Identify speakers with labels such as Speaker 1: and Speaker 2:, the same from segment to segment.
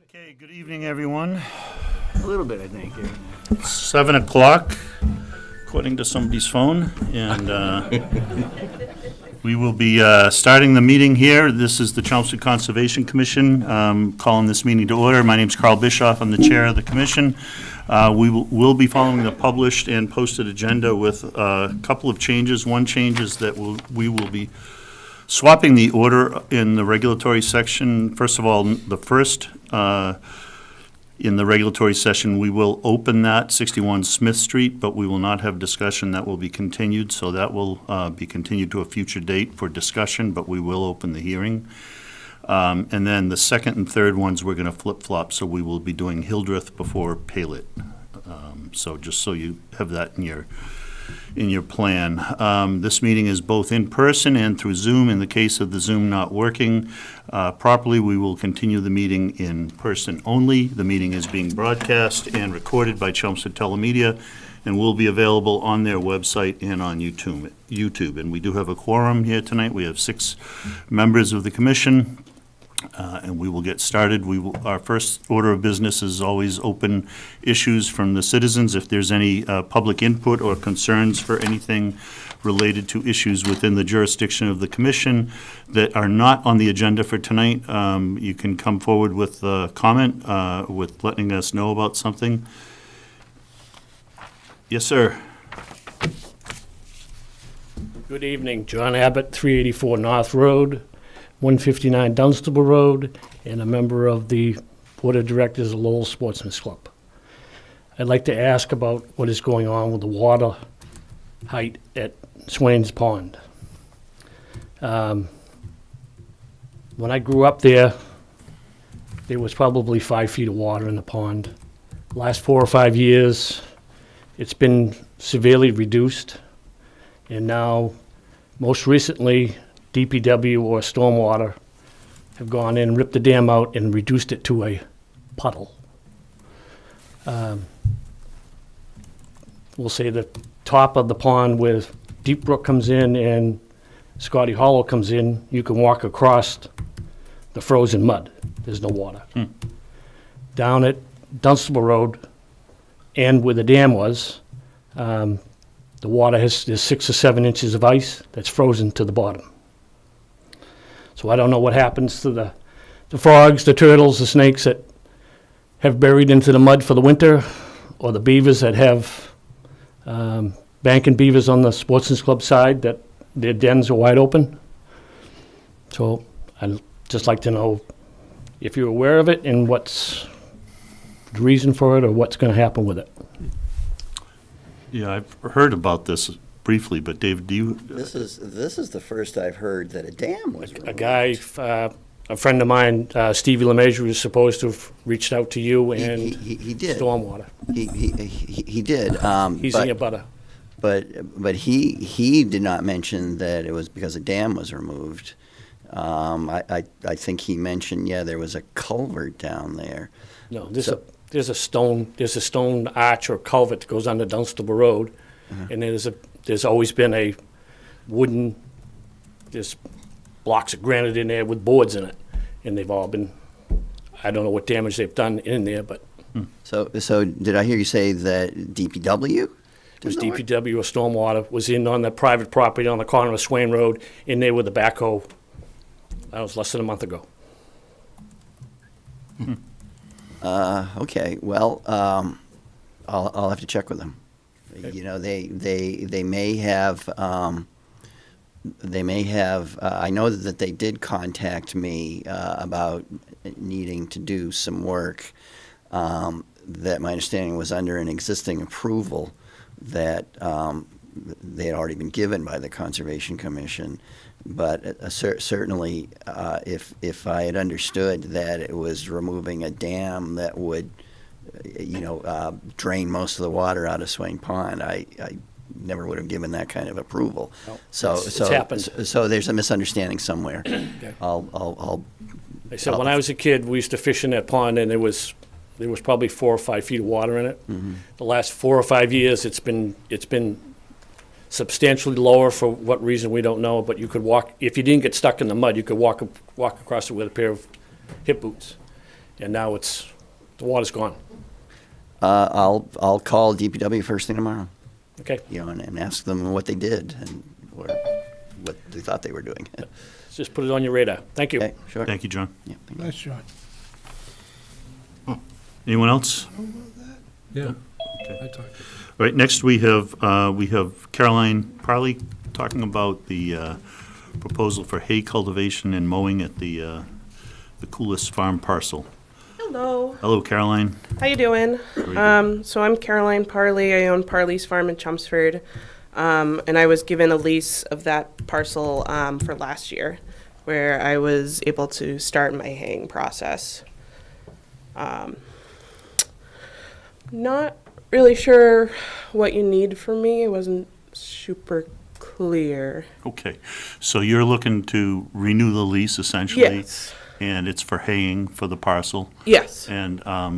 Speaker 1: Okay, good evening, everyone.
Speaker 2: A little bit, I think.
Speaker 1: It's 7 o'clock, according to somebody's phone, and we will be starting the meeting here. This is the Chelmsford Conservation Commission, calling this meeting to order. My name's Carl Bischoff. I'm the chair of the commission. We will be following the published and posted agenda with a couple of changes. One change is that we will be swapping the order in the regulatory section. First of all, the first in the regulatory session, we will open that 61 Smith Street, but we will not have discussion. That will be continued, so that will be continued to a future date for discussion, but we will open the hearing. And then the second and third ones, we're going to flip-flop, so we will be doing Hildreth before Palet. So just so you have that in your plan. This meeting is both in person and through Zoom. In the case of the Zoom not working properly, we will continue the meeting in person only. The meeting is being broadcast and recorded by Chelmsford Telemedia and will be available on their website and on YouTube. And we do have a quorum here tonight. We have 6 members of the commission. And we will get started. Our first order of business is always open issues from the citizens. If there's any public input or concerns for anything related to issues within the jurisdiction of the commission that are not on the agenda for tonight, you can come forward with a comment, with letting us know about something. Yes, sir.
Speaker 3: Good evening, John Abbott, 384 North Road, 159 Dunstable Road, and a member of the Board of Directors of Lowell Sportsman's Club. I'd like to ask about what is going on with the water height at Swain's Pond. When I grew up there was probably 5 feet of water in the pond. Last 4 or 5 years, it's been severely reduced, and now, most recently, DPW or Stormwater have gone in, ripped the dam out, and reduced it to a puddle. We'll say the top of the pond where Deep Brook comes in and Scotty Hollow comes in, you can walk across the frozen mud. There's no water. Down at Dunstable Road and where the dam was, the water there's 6 or 7 inches of ice that's frozen to the bottom. So I don't know what happens to the frogs, the turtles, the snakes that have buried into the mud for the winter, or the beavers that have banking beavers on the Sportsman's Club side that their dens are wide open. So I'd just like to know if you're aware of it and what's the reason for it or what's going to happen with it.
Speaker 1: Yeah, I've heard about this briefly, but David, do you?
Speaker 2: This is the first I've heard that a dam was removed.
Speaker 3: A guy, a friend of mine, Stevie LeMaison, was supposed to have reached out to you and
Speaker 2: he did.
Speaker 3: Stormwater.
Speaker 2: He did.
Speaker 3: He's in your butter.
Speaker 2: But he did not mention that it was because a dam was removed. I think he mentioned there was a culvert down there.
Speaker 3: No, there's a stone arch or culvert that goes under Dunstable Road, and there's always been a wooden, there's blocks of granite in there with boards in it, and they've all been, I don't know what damage they've done in there, but.
Speaker 2: So did I hear you say that DPW?
Speaker 3: It was DPW or Stormwater was in on the private property on the corner of Swain Road, in there with the backhoe. That was less than a month ago.
Speaker 2: Okay. Well, I'll have to check with them.
Speaker 3: Okay.
Speaker 2: You know, they may have. I know that they did contact me about needing to do some work. That my understanding was under an existing approval that they had already been given by the Conservation Commission. But certainly, if I had understood that it was removing a dam that would, drain most of the water out of Swain Pond, I never would have given that kind of approval.
Speaker 3: No,
Speaker 2: So
Speaker 3: it's happened.
Speaker 2: So there's a misunderstanding somewhere.
Speaker 3: Okay.
Speaker 2: I'll
Speaker 3: I said, when I was a kid, we used to fish in that pond, and there was probably 4 or 5 feet of water in it.
Speaker 2: Mm-hmm.
Speaker 3: The last 4 or 5 years, it's been substantially lower for what reason we don't know, but you could walk, if you didn't get stuck in the mud, you could walk across it with a pair of hip boots. and now the water's gone.
Speaker 2: I'll call DPW first thing tomorrow,
Speaker 3: Okay,
Speaker 2: and ask them what they did and what they thought they were doing.
Speaker 3: let's just put it on your radar. Thank you.
Speaker 2: Okay, sure.
Speaker 1: Thank you, John.
Speaker 2: Yeah, thank you.
Speaker 4: Nice shot.
Speaker 1: Anyone else?
Speaker 4: Yeah. I talked to
Speaker 1: All right, next we have Caroline Parley talking about the proposal for hay cultivation and mowing at the Coolest Farm parcel.
Speaker 5: Hello,
Speaker 1: Hello, Caroline.
Speaker 5: how you doing?
Speaker 1: Very good.
Speaker 5: So I'm Caroline Parley. I own Parley's Farm in Chelmsford, and I was given a lease of that parcel for last year, where I was able to start my haying process. Not really sure what you need from me. It wasn't super clear.
Speaker 1: Okay, so you're looking to renew the lease essentially?
Speaker 5: Yes.
Speaker 1: And it's for haying for the parcel?
Speaker 5: Yes.
Speaker 1: And I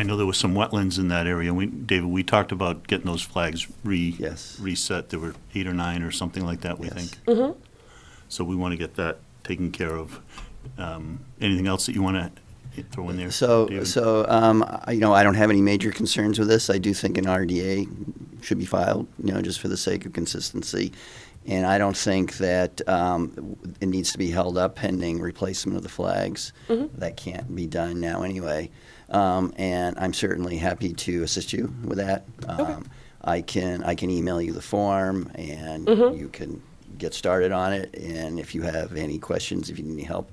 Speaker 1: know there was some wetlands in that area. David, we talked about getting those flags
Speaker 2: Yes.
Speaker 1: reset. There were 8 or 9 or something like that, we
Speaker 2: Yes.
Speaker 1: think.
Speaker 5: Mm-hmm.
Speaker 1: So we want to get that taken care of. Anything else that you want to throw in there? David?
Speaker 2: I don't have any major concerns with this. I do think an RDA should be filed, just for the sake of consistency. And I don't think that it needs to be held up pending replacement of the flags.
Speaker 5: Mm-hmm.
Speaker 2: That can't be done now anyway. And I'm certainly happy to assist you with that. I can email you the form, and you can get started on it. And if you have any questions, if you need any help,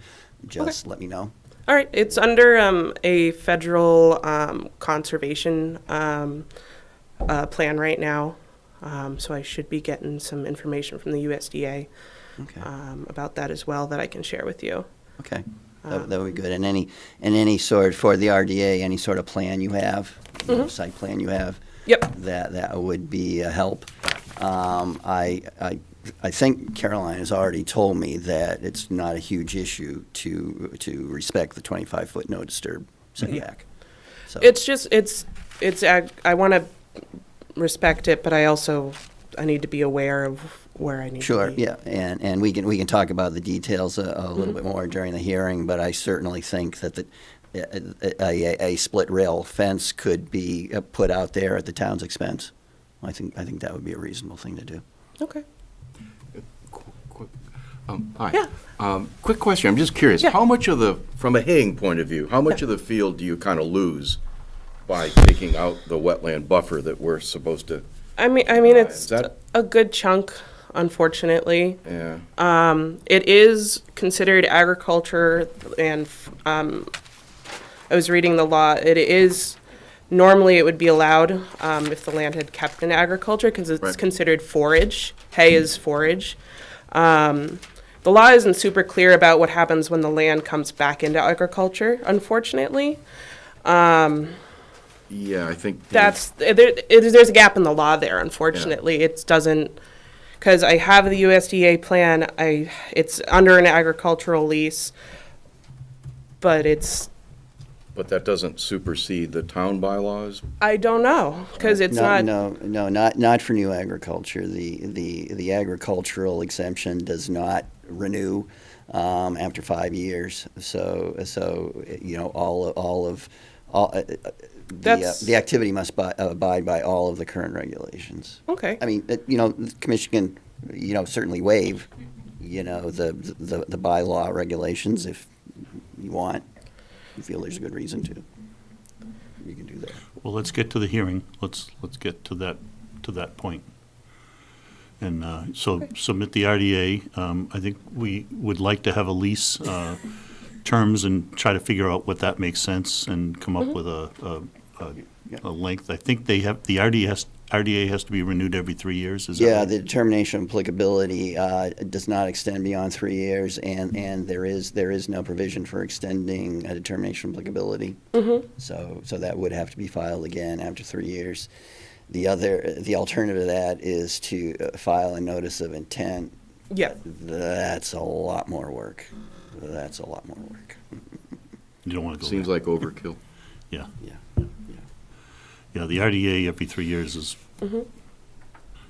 Speaker 2: just let me know.
Speaker 5: All right, it's under a federal conservation plan right now, so I should be getting some information from the USDA
Speaker 2: Okay.
Speaker 5: about that as well that I can share with you.
Speaker 2: Okay, that would be good. And any sort, for the RDA, any sort of plan you have, site plan you have,
Speaker 5: Yep.
Speaker 2: that would be a help. I think Caroline has already told me that it's not a huge issue to respect the 25-foot no disturb setback. So,
Speaker 5: It's just I want to respect it, but I need to be aware of where I need
Speaker 2: sure,
Speaker 5: to be.
Speaker 2: yeah, and we can talk about the details a little bit more during the hearing, but I certainly think that a split rail fence could be put out there at the town's expense. I think that would be a reasonable thing to do.
Speaker 5: Okay.
Speaker 6: Hi.
Speaker 5: Yeah.
Speaker 6: Quick question, I'm just curious.
Speaker 5: Yeah.
Speaker 6: How much from a haying point of view, how much of the field do you kind of lose by taking out the wetland buffer that we're supposed to,
Speaker 5: I mean,
Speaker 6: is
Speaker 5: it's
Speaker 6: that-
Speaker 5: a good chunk, unfortunately.
Speaker 6: yeah,
Speaker 5: It is considered agriculture, and I was reading the law. It is normally it would be allowed if the land had kept in agriculture because it's
Speaker 6: Right.
Speaker 5: considered forage. Hay is forage. The law isn't super clear about what happens when the land comes back into agriculture. Unfortunately,
Speaker 6: yeah, I think.
Speaker 5: there's a gap in the law there. Unfortunately, it doesn't. Because I have the USDA plan, it's under an agricultural lease, but
Speaker 6: But that doesn't supersede the town bylaws?
Speaker 5: I don't know, because it's not.
Speaker 2: Not for new agriculture. The agricultural exemption does not renew after 5 years. So
Speaker 5: That's-
Speaker 2: the activity must abide by all of the current regulations.
Speaker 5: Okay.
Speaker 2: I mean, the commission can, certainly waive, the bylaw regulations if you want. You feel there's a good reason to. You can do that.
Speaker 1: Well, let's get to the hearing. Let's get to that point. And so submit the RDA. I think we would like to have a lease terms and try to figure out what that makes sense and come up with a length. I think the RDA has to be renewed every 3 years, is that
Speaker 2: Yeah,
Speaker 1: right?
Speaker 2: the determination of applicability does not extend beyond 3 years, and there is no provision for extending a determination of applicability. So that would have to be filed again after 3 years. The alternative to that is to file a notice of intent.
Speaker 5: Yeah.
Speaker 2: That's a lot more work.
Speaker 1: You don't want to go
Speaker 6: Seems
Speaker 1: there.
Speaker 6: like overkill.
Speaker 1: Yeah.
Speaker 2: Yeah.
Speaker 1: Yeah, the RDA every 3 years is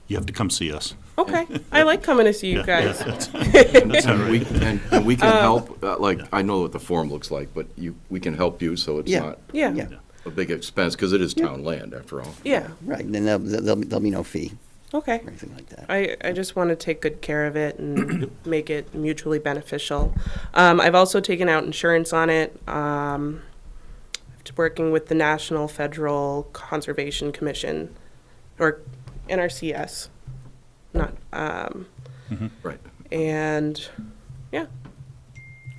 Speaker 1: You have to come see us.
Speaker 5: Okay, I like coming to see you
Speaker 1: Yeah,
Speaker 5: guys.
Speaker 1: that's all
Speaker 6: And we,
Speaker 1: right.
Speaker 6: and we can help, like, I know what the form looks like, but we can help you so it's
Speaker 2: Yeah.
Speaker 6: not
Speaker 5: Yeah,
Speaker 2: Yeah.
Speaker 6: a big expense, because it is town land, after all.
Speaker 5: yeah,
Speaker 2: Right, and then there'll be no fee
Speaker 5: okay.
Speaker 2: or anything like that.
Speaker 5: I just want to take good care of it and make it mutually beneficial. I've also taken out insurance on it. Working with the National Federal Conservation Commission, or NRCS, not,
Speaker 6: Right.
Speaker 5: and, yeah,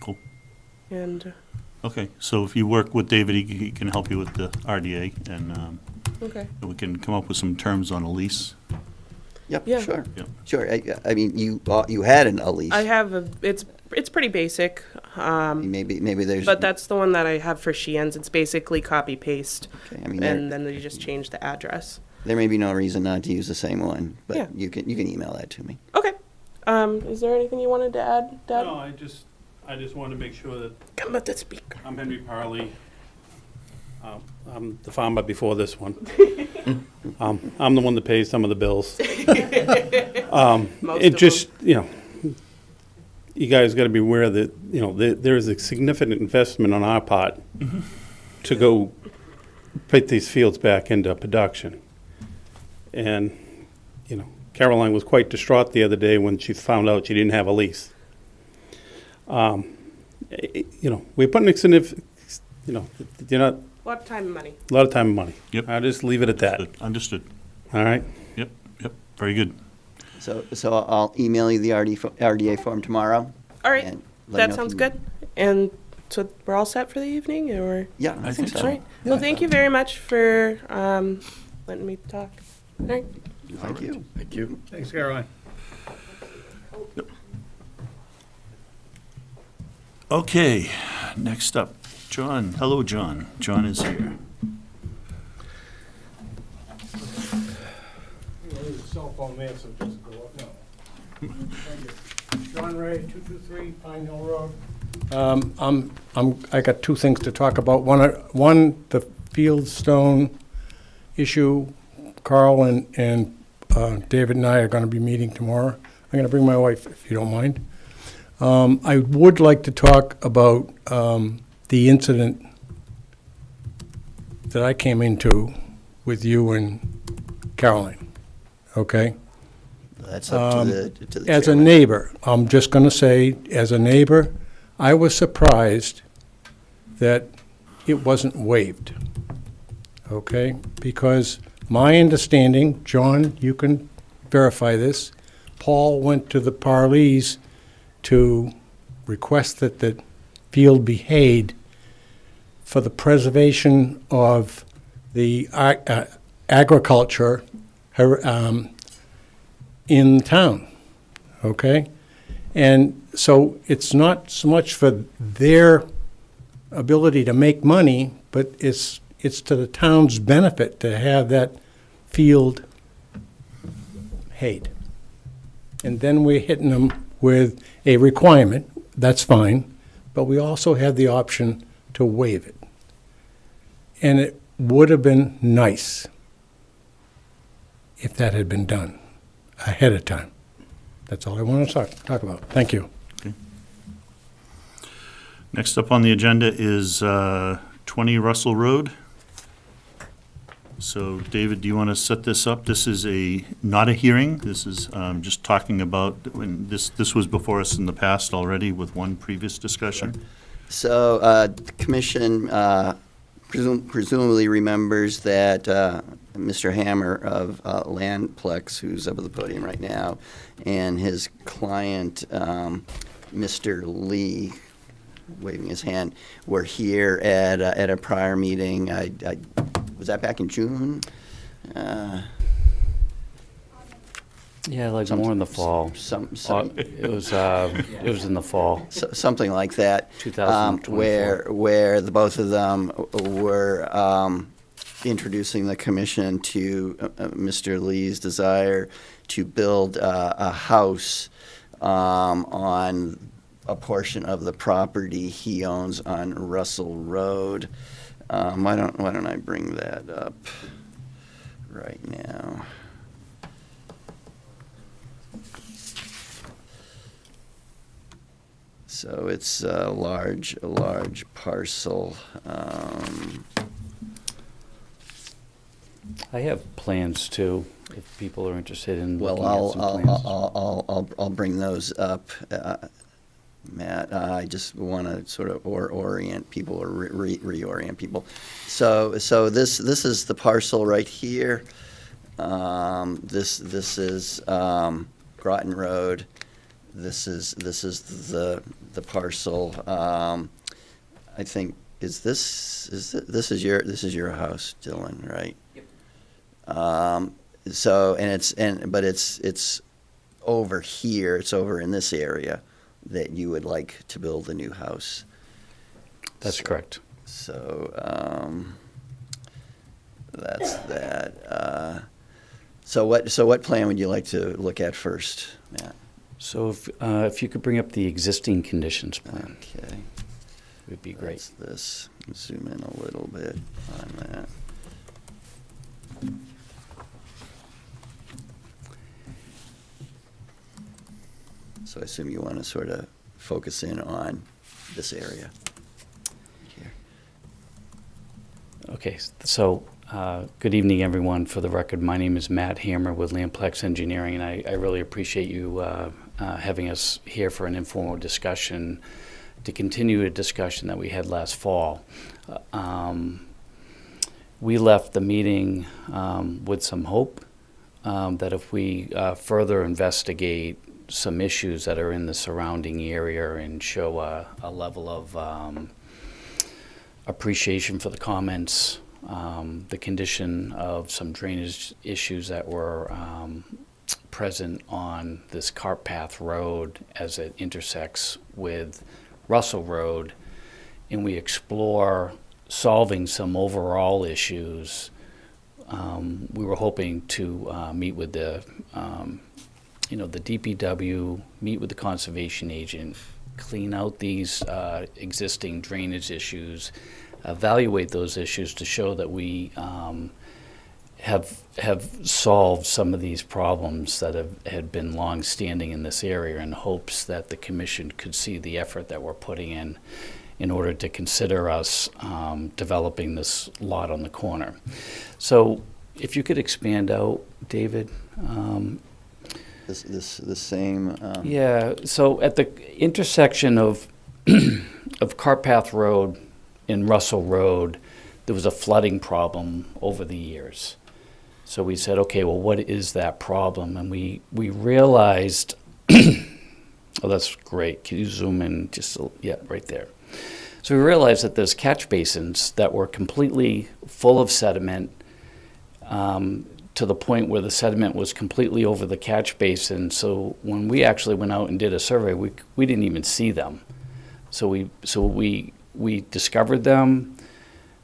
Speaker 1: Cool.
Speaker 5: and,
Speaker 1: Okay, so if you work with David, he can help you with the RDA, and
Speaker 5: okay.
Speaker 1: we can come up with some terms on a lease.
Speaker 2: Yep,
Speaker 5: Yeah.
Speaker 2: sure.
Speaker 1: Yep.
Speaker 2: Sure, I mean, you had a lease.
Speaker 5: I have it's pretty basic,
Speaker 2: Maybe there's.
Speaker 5: but that's the one that I have for Sheehan's. It's basically copy paste,
Speaker 2: Okay, I mean,
Speaker 5: and then you just change the address.
Speaker 2: there may be no reason not to use the same one,
Speaker 5: Yeah.
Speaker 2: but you can email that to me.
Speaker 5: Okay. Is there anything you wanted to add, Dad?
Speaker 7: No, I just wanted to make sure that
Speaker 5: Come at the speaker.
Speaker 7: I'm Henry Parley. I'm the farmer before this one. I'm the one that pays some of the bills.
Speaker 5: Most
Speaker 7: It
Speaker 5: of
Speaker 7: just, you guys got to be aware that, there is a significant investment on our part to go put these fields back into production. And, Caroline was quite distraught the other day when she found out she didn't have a lease. We're putting a significant, you're not,
Speaker 5: A lot of time and money.
Speaker 7: a lot of time and money.
Speaker 1: Yep.
Speaker 7: I'll just leave it at that,
Speaker 1: Understood.
Speaker 7: all right?
Speaker 1: Yep, very good.
Speaker 2: So I'll email you the RDA form tomorrow.
Speaker 5: All right,
Speaker 2: and let me
Speaker 5: that
Speaker 2: know if
Speaker 5: sounds
Speaker 2: you-
Speaker 5: good. And so we're all set for the evening, or?
Speaker 2: Yeah, I think
Speaker 1: so.
Speaker 2: so.
Speaker 5: All right. Well, thank you very much for letting me talk. All right.
Speaker 2: Thank you.
Speaker 6: Thank you.
Speaker 7: Thanks, Caroline.
Speaker 1: Okay, next up, John. Hello, John. John is here.
Speaker 8: Cell phone there, so just go up, no. John Ray, 223 Pine Hill Road. I got two things to talk about. One, the Fieldstone issue. Carl and David and I are gonna be meeting tomorrow. I'm gonna bring my wife, if you don't mind. I would like to talk about the incident that I came into with you and Caroline, okay?
Speaker 2: That's up to the
Speaker 8: As a
Speaker 2: chairman.
Speaker 8: neighbor, I'm just going to say, as a neighbor, I was surprised that it wasn't waived, okay? Because my understanding, John, you can verify this, Paul went to the Parleys to request that the field be hayed for the preservation of the agriculture in town, okay? And so it's not so much for their ability to make money, but it's to the town's benefit to have that field hayed. And then we're hitting them with a requirement, that's fine, but we also have the option to waive it. And it would have been nice if that had been done ahead of time. That's all I want to talk about. Thank you.
Speaker 1: Next up on the agenda is 20 Russell Road. So, David, do you want to set this up? This is not a hearing. This is just talking about, when this was before us in the past already with one previous discussion.
Speaker 2: So the commission presumably remembers that Mr. Hammer of Landplex, who's up at the podium right now, and his client, Mr. Lee, waving his hand, were here at a prior meeting. Was that back in June?
Speaker 9: Yeah, like more in the fall.
Speaker 2: Some
Speaker 9: It was in the fall.
Speaker 2: something like that.
Speaker 9: 2024.
Speaker 2: Where the both of them were introducing the commission to Mr. Lee's desire to build a house on a portion of the property he owns on Russell Road. Why don't I bring that up right now? So it's a large parcel.
Speaker 9: I have plans too, if people are interested in
Speaker 2: Well,
Speaker 9: looking at some plans.
Speaker 2: I'll bring those up, Matt. I just want to sort of orient people or reorient people. So this is the parcel right here. This is Groton Road. This is the parcel. I think this is your house, Dylan, right? Yep. But it's over here. It's over in this area that you would like to build a new house.
Speaker 9: That's correct.
Speaker 2: So that's that. So what plan would you like to look at first, Matt?
Speaker 9: So if you could bring up the existing conditions plan,
Speaker 2: Okay.
Speaker 9: it would be great.
Speaker 2: That's this. Zoom in a little bit on that. So I assume you want to sort of focus in on this area here.
Speaker 9: Okay, so good evening, everyone. For the record, my name is Matt Hammer with Lamplex Engineering, and I really appreciate you having us here for an informal discussion to continue a discussion that we had last fall. We left the meeting with some hope that if we further investigate some issues that are in the surrounding area and show a level of appreciation for the comments, the condition of some drainage issues that were present on this cart path road as it intersects with Russell Road, and we explore solving some overall issues. We were hoping to meet with the DPW, meet with the conservation agent, clean out these existing drainage issues, evaluate those issues to show that we have solved some of these problems that had been long-standing in this area, in hopes that the commission could see the effort that we're putting in order to consider us developing this lot on the corner. So if you could expand out, David.
Speaker 2: The same.
Speaker 9: Yeah, so at the intersection of Cart Path Road and Russell Road, there was a flooding problem over the years. So we said, okay, well, what is that problem? And we realized, oh, that's great. Can you zoom in just, yeah, right there. So we realized that there's catch basins that were completely full of sediment, to the point where the sediment was completely over the catch basin. So when we actually went out and did a survey, we didn't even see them. So we discovered them.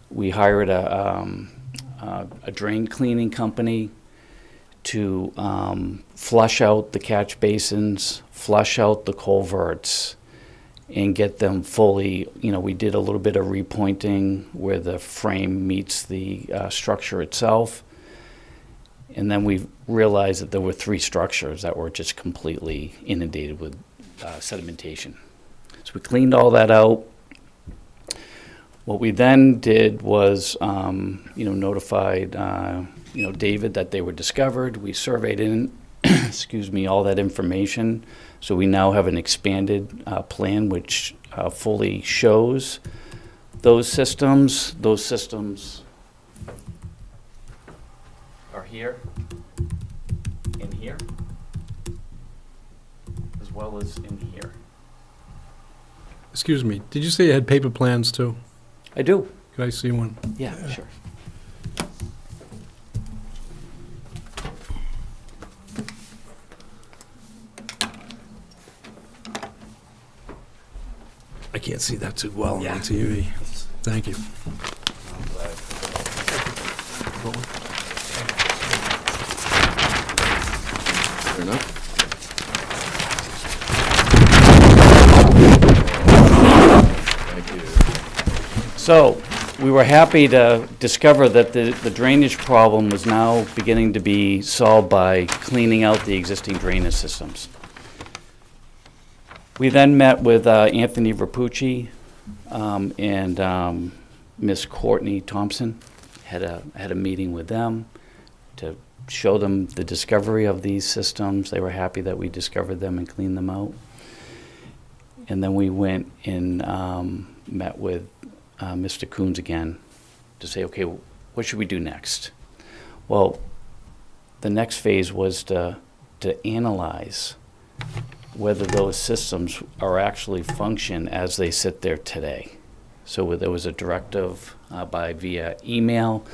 Speaker 9: We hired a drain cleaning company to flush out the catch basins, flush out the culverts, and get them fully, we did a little bit of repointing where the frame meets the structure itself. And then we realized that there were 3 structures that were just completely inundated with sedimentation. So we cleaned all that out. What we then did was, notified, David that they were discovered. We surveyed in, all that information. So we now have an expanded plan which fully shows those systems. Those systems are here and here, as well as in here.
Speaker 4: Excuse me, did you say you had paper plans too?
Speaker 9: I do.
Speaker 4: Could I see one?
Speaker 9: Yeah, sure.
Speaker 4: I can't see that too well on TV. Thank you.
Speaker 6: Fair enough. Thank you.
Speaker 9: So, we were happy to discover that the drainage problem was now beginning to be solved by cleaning out the existing drainage systems. We then met with Anthony Rapucci and Miss Courtney Thompson. Had a meeting with them to show them the discovery of these systems. They were happy that we discovered them and cleaned them out. And then we went and met with Mr. Coons again to say, okay, what should we do next? Well, the next phase was to analyze whether those systems are actually function as they sit there today. So there was a directive via email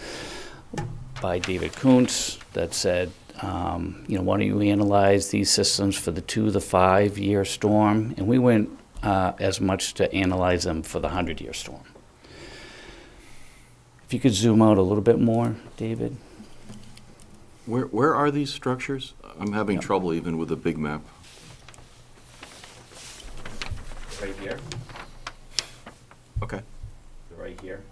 Speaker 9: by David Kuntz that said, why don't you analyze these systems for the 2 to the 5 year storm? And we went as much to analyze them for the 100-year storm. If you could zoom out a little bit more, David.
Speaker 6: Where are these structures? I'm having trouble even with a big map.
Speaker 9: Right here.
Speaker 6: Okay.
Speaker 9: Right here.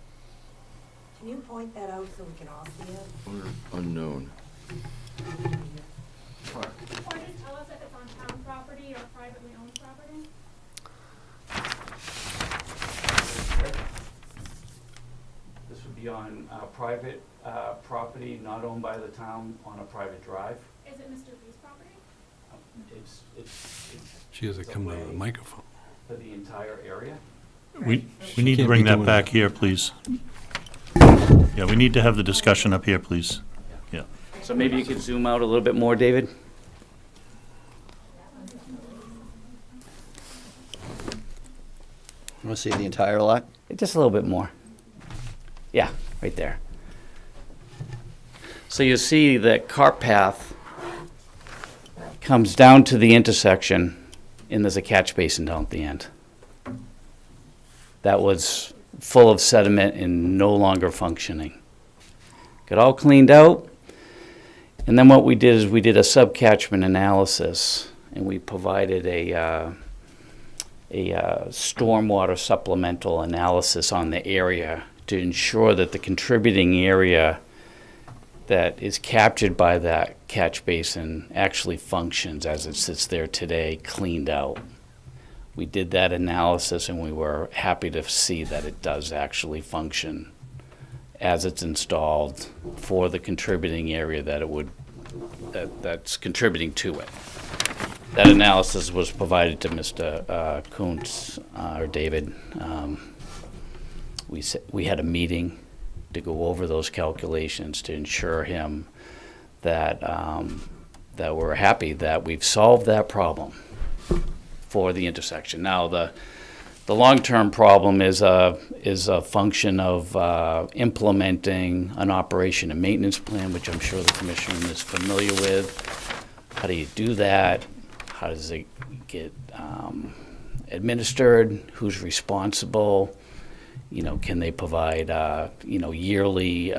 Speaker 10: Can you point that out so we can all see it?
Speaker 6: Or unknown.
Speaker 11: Or just tell us if it's on town property or privately owned property.
Speaker 9: This would be on private property, not owned by the town, on a private drive.
Speaker 11: Is it Mr. B's property?
Speaker 9: It's
Speaker 4: She has to come to the microphone.
Speaker 9: for the entire area.
Speaker 1: We need to
Speaker 4: Can't
Speaker 1: bring
Speaker 4: be
Speaker 1: that
Speaker 4: doing
Speaker 1: back
Speaker 4: that.
Speaker 1: here, please. Yeah, we need to have the discussion up here, please. Yeah.
Speaker 9: So maybe you could zoom out a little bit more, David?
Speaker 2: Want to see the entire lot?
Speaker 9: Just a little bit more. Yeah, right there. So you see that cart path comes down to the intersection, and there's a catch basin down at the end. That was full of sediment and no longer functioning. Got all cleaned out, and then what we did is we did a subcatchment analysis, and we provided a stormwater supplemental analysis on the area to ensure that the contributing area that is captured by that catch basin actually functions as it sits there today, cleaned out. We did that analysis and we were happy to see that it does actually function as it's installed for the contributing area that it would, that's contributing to it. That analysis was provided to Mr. Kuntz, or David. We had a meeting to go over those calculations to ensure him that that we're happy that we've solved that problem for the intersection. Now, the long-term problem is a function of implementing an operation and maintenance plan, which I'm sure the commission is familiar with. How do you do that? How does it get administered? Who's responsible? Can they provide, yearly,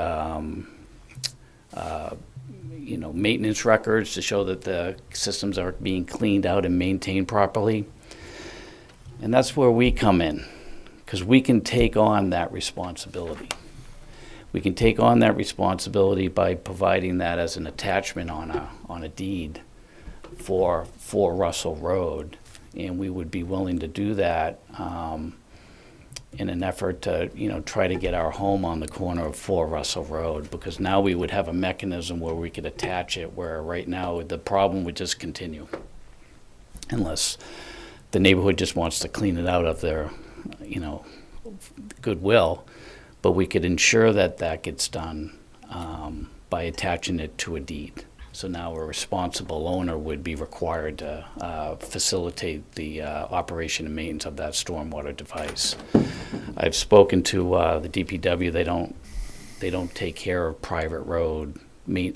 Speaker 9: maintenance records to show that the systems are being cleaned out and maintained properly? And that's where we come in, because we can take on that responsibility. We can take on that responsibility by providing that as an attachment on a deed for Russell Road, and we would be willing to do that in an effort to, try to get our home on the corner of 4 Russell Road, because now we would have a mechanism where we could attach it, where right now the problem would just continue unless the neighborhood just wants to clean it out of their, goodwill. But we could ensure that that gets done by attaching it to a deed. So now a responsible owner would be required to facilitate the operation and maintenance of that stormwater device. I've spoken to the DPW. They don't take care of private road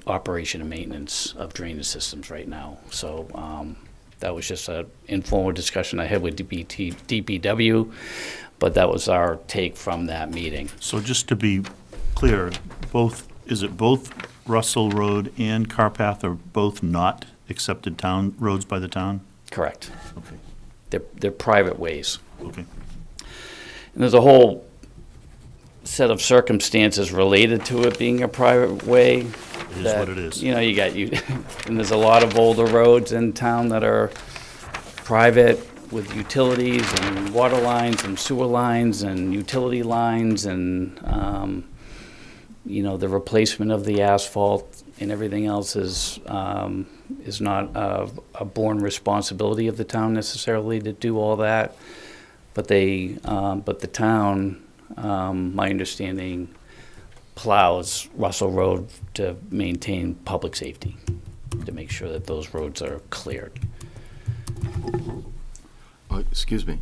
Speaker 9: operation and maintenance of drainage systems right now. So that was just an informal discussion I had with DPW, but that was our take from that meeting.
Speaker 1: So just to be clear, is it both Russell Road and Carpath are both not accepted town roads by the town?
Speaker 9: Correct.
Speaker 1: Okay.
Speaker 9: They're private ways.
Speaker 1: Okay.
Speaker 9: And there's a whole set of circumstances related to it being a private way.
Speaker 1: It is what it is.
Speaker 9: And there's a lot of older roads in town that are private. with utilities and water lines and sewer lines and utility lines and, the replacement of the asphalt and everything else is not a born responsibility of the town necessarily to do all that. But but the town, my understanding, plows Russell Road to maintain public safety, to make sure that those roads are cleared.
Speaker 6: Excuse me.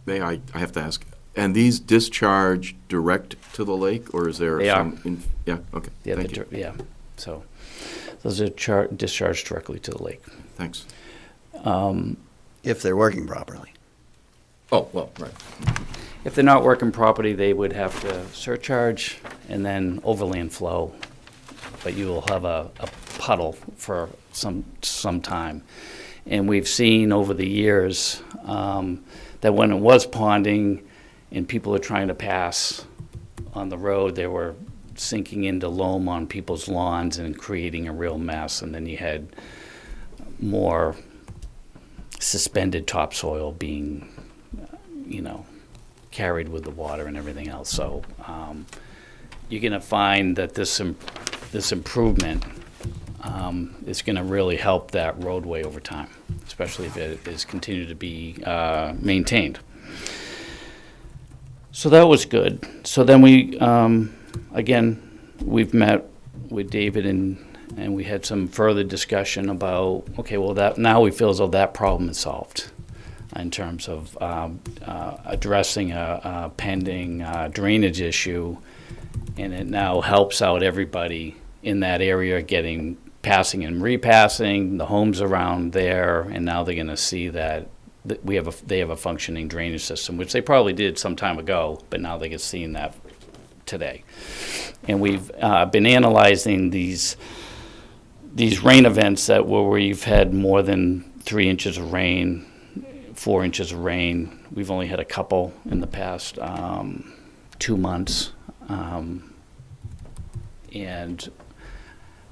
Speaker 6: I have to ask, and these discharge direct to the lake, or is there
Speaker 9: They are.
Speaker 6: Yeah, okay,
Speaker 9: Yeah,
Speaker 6: thank you.
Speaker 9: yeah. So those are discharged directly to the lake.
Speaker 6: Thanks.
Speaker 2: If they're working properly.
Speaker 6: Oh, well, right.
Speaker 9: If they're not working properly, they would have to surcharge and then overland flow. But you will have a puddle for some time. And we've seen over the years that when it was ponding and people are trying to pass on the road, they were sinking into loam on people's lawns and creating a real mess. And then you had more suspended topsoil being, carried with the water and everything else. So you're going to find that this improvement is going to really help that roadway over time, especially if it is continued to be maintained. So that was good. So then we've met with David and we had some further discussion about, okay, well, that now we feel as though that problem is solved in terms of addressing a pending drainage issue, and it now helps out everybody in that area passing and repassing, the homes around there, and now they're going to see that they have a functioning drainage system, which they probably did some time ago, but now they get seeing that today. And we've been analyzing these rain events where we've had more than 3 inches of rain, 4 inches of rain. We've only had a couple in the past 2 months. And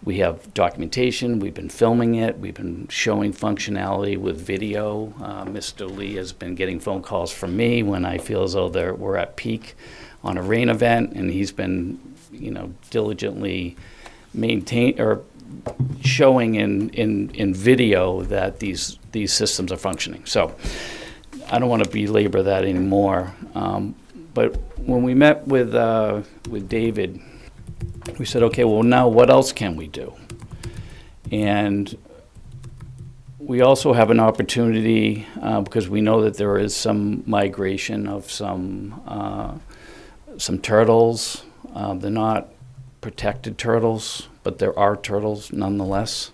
Speaker 9: we have documentation, we've been filming it, we've been showing functionality with video. Mr. Lee has been getting phone calls from me when I feel as though we're at peak on a rain event, and he's been, diligently showing in video that these systems are functioning. So I don't want to belabor that anymore. But when we met with David, we said, okay, well, now what else can we do? And we also have an opportunity, because we know that there is some migration of some turtles. They're not protected turtles, but there are turtles nonetheless.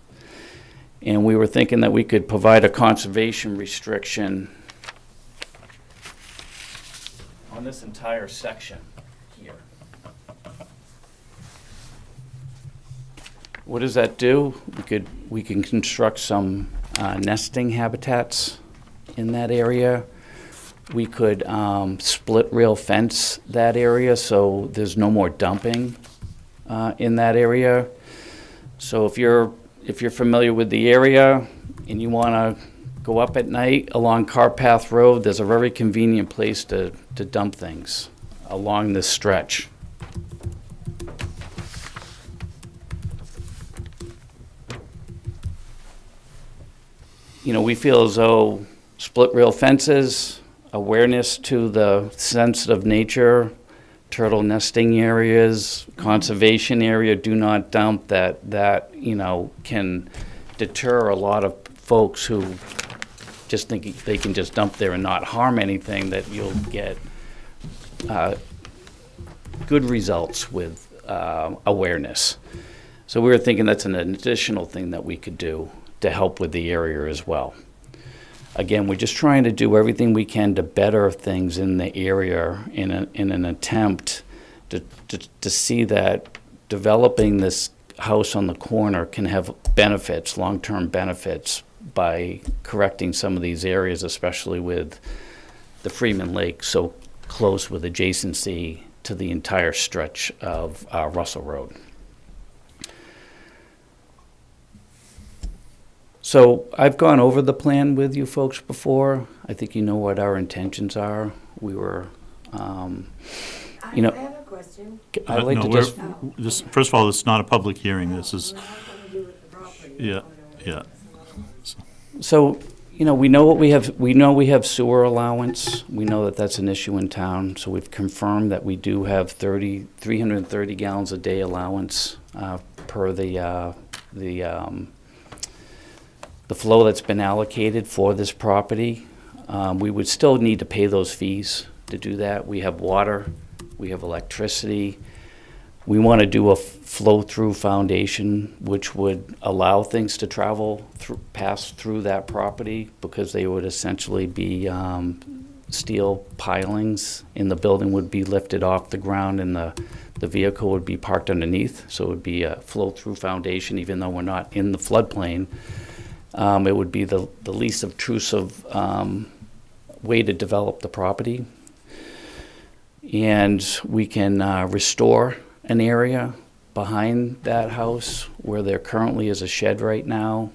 Speaker 9: And we were thinking that we could provide a conservation restriction on this entire section here. What does that do? We can construct some nesting habitats in that area. We could split rail fence that area so there's no more dumping in that area. So if you're familiar with the area and you want to go up at night along Carpath Road, there's a very convenient place to dump things along this stretch. We feel as though split rail fences, awareness to the sensitive nature, turtle nesting areas, conservation area, do not dump, that can deter a lot of folks who just think they can just dump there and not harm anything, that you'll get good results with awareness. So we were thinking that's an additional thing that we could do to help with the area as well. Again, we're just trying to do everything we can to better things in the area in an attempt to see that developing this house on the corner can have benefits, long-term benefits, by correcting some of these areas, especially with the Freeman Lake so close with adjacency to the entire stretch of Russell Road. So I've gone over the plan with you folks before. I think you know what our intentions are. We were, you know,
Speaker 10: I have a question.
Speaker 9: I'd like
Speaker 1: No,
Speaker 9: to
Speaker 1: we're-
Speaker 9: just,
Speaker 1: This, first of all, it's not a public hearing, this is,
Speaker 10: What else want to do with the property?
Speaker 1: yeah, yeah.
Speaker 9: so, you know, we know what we have, we know we have sewer allowance. We know that that's an issue in town, so we've confirmed that we do have 330 gallons a day allowance per the flow that's been allocated for this property. We would still need to pay those fees to do that. We have water, we have electricity. We want to do a flow-through foundation, which would allow things to travel through, pass through that property, because they would essentially be steel pilings, and the building would be lifted off the ground, and the vehicle would be parked underneath. So it would be a flow-through foundation, even though we're not in the floodplain. It would be the least obtrusive way to develop the property. And we can restore an area behind that house where there currently is a shed right now.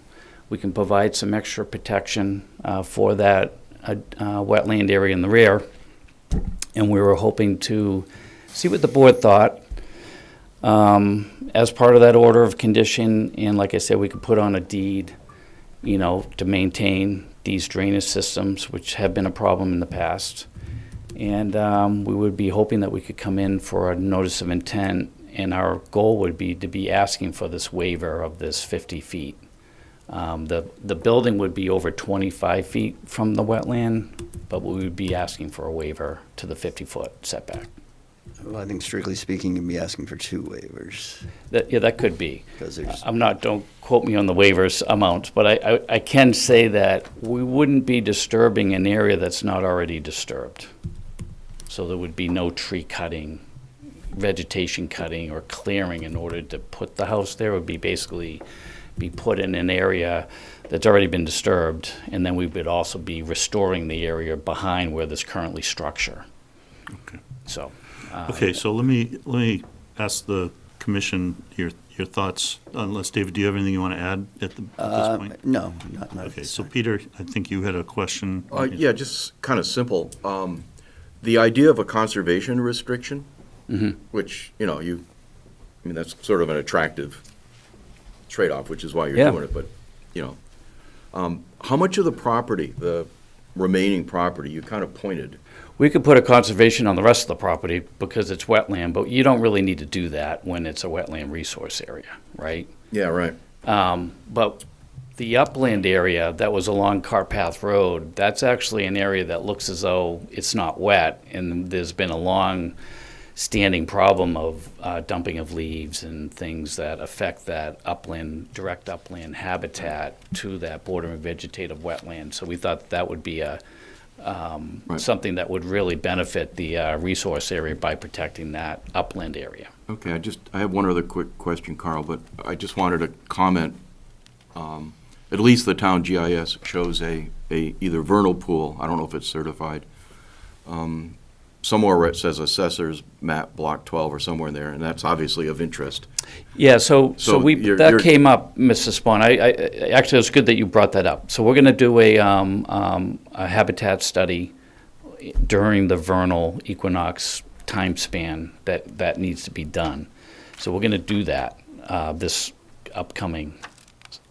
Speaker 9: We can provide some extra protection for that wetland area in the rear. And we were hoping to see what the board thought. As part of that order of condition, and like I said, we could put on a deed, you know, to maintain these drainage systems, which have been a problem in the past. And we would be hoping that we could come in for a notice of intent, and our goal would be to be asking for this waiver of this 50 feet. The building would be over 25 feet from the wetland, but we would be asking for a waiver to the 50-foot setback.
Speaker 2: Well, I think strictly speaking, you'd be asking for 2 waivers,
Speaker 9: Yeah, that could be.
Speaker 2: because there's,
Speaker 9: I'm not, don't quote me on the waivers amount, but I can say that we wouldn't be disturbing an area that's not already disturbed. So there would be no tree cutting, vegetation cutting, or clearing in order to put the house there. It would be basically be put in an area that's already been disturbed, and then we would also be restoring the area behind where there's currently structure.
Speaker 1: Okay.
Speaker 9: So.
Speaker 1: Okay, so let me ask the commission your thoughts, unless, David, do you have anything you want to add at this point?
Speaker 2: no, not at
Speaker 1: Okay,
Speaker 2: this
Speaker 1: so
Speaker 2: time.
Speaker 1: Peter, I think you had a question.
Speaker 6: Yeah, just kind of simple. The idea of a conservation restriction, which, you know, I mean, that's sort of an attractive trade-off, which is why you're
Speaker 9: Yeah.
Speaker 6: doing it, but, you know, how much of the property, the remaining property, you kind of pointed,
Speaker 9: We could put a conservation on the rest of the property because it's wetland, but you don't really need to do that when it's a wetland resource area, right?
Speaker 6: yeah, right.
Speaker 9: But the upland area that was along Cart Path Road, that's actually an area that looks as though it's not wet, and there's been a long-standing problem of dumping of leaves and things that affect that upland, direct upland habitat to that bordering vegetative wetland. So we thought that would be something that would really benefit the resource area by protecting that upland area.
Speaker 6: Okay, I have one other quick question, Carl, but I just wanted to comment. At least the town GIS shows a either vernal pool, I don't know if it's certified, somewhere where it says assessors map block 12 or somewhere in there, and that's obviously of interest.
Speaker 9: Yeah, so
Speaker 6: So you're-
Speaker 9: that
Speaker 6: you're-
Speaker 9: came up, Mr. Spawn. I actually, it's good that you brought that up. So we're going to do a habitat study during the vernal equinox time span that needs to be done. So we're going to do that this upcoming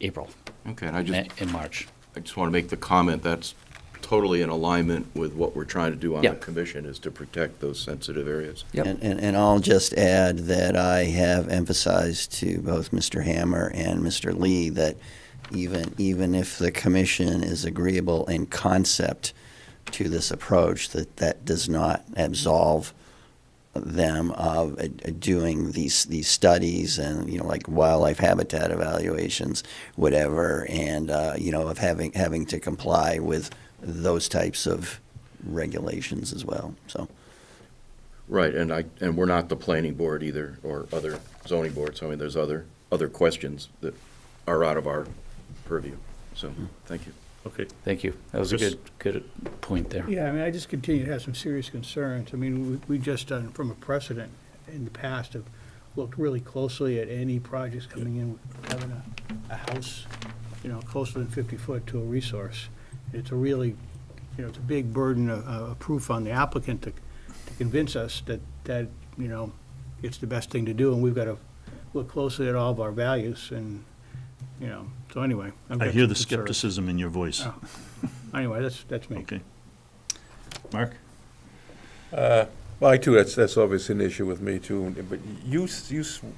Speaker 9: April
Speaker 6: Okay, and
Speaker 9: in March.
Speaker 6: I just want to make the comment that's totally in alignment with what we're trying to do on
Speaker 9: Yeah.
Speaker 6: the commission, is to protect those sensitive areas.
Speaker 9: Yep.
Speaker 2: And I'll just add that I have emphasized to both Mr. Hammer and Mr. Lee that even if the commission is agreeable in concept to this approach, that does not absolve them of doing these studies and, you know, like wildlife habitat evaluations, whatever, and, you know, of having to comply with those types of regulations as well, so.
Speaker 6: Right, and we're not the planning board either, or other zoning boards. I mean, there's other questions that are out of our purview. So, thank you.
Speaker 1: Okay,
Speaker 9: Thank you. That was a
Speaker 1: Chris?
Speaker 9: good point there.
Speaker 12: Yeah, I mean, I just continue to have some serious concerns. I mean, we just, from a precedent in the past, have looked really closely at any projects coming in, having a house closer than 50 foot to a resource. It's a really, it's a big burden of proof on the applicant to convince us that it's the best thing to do, and we've got to look closely at all of our values, and, so anyway.
Speaker 1: I hear the skepticism in your voice.
Speaker 12: Oh. Anyway, that's me.
Speaker 1: Okay. Mark?
Speaker 4: Well, I too, that's obviously an issue with me too, but you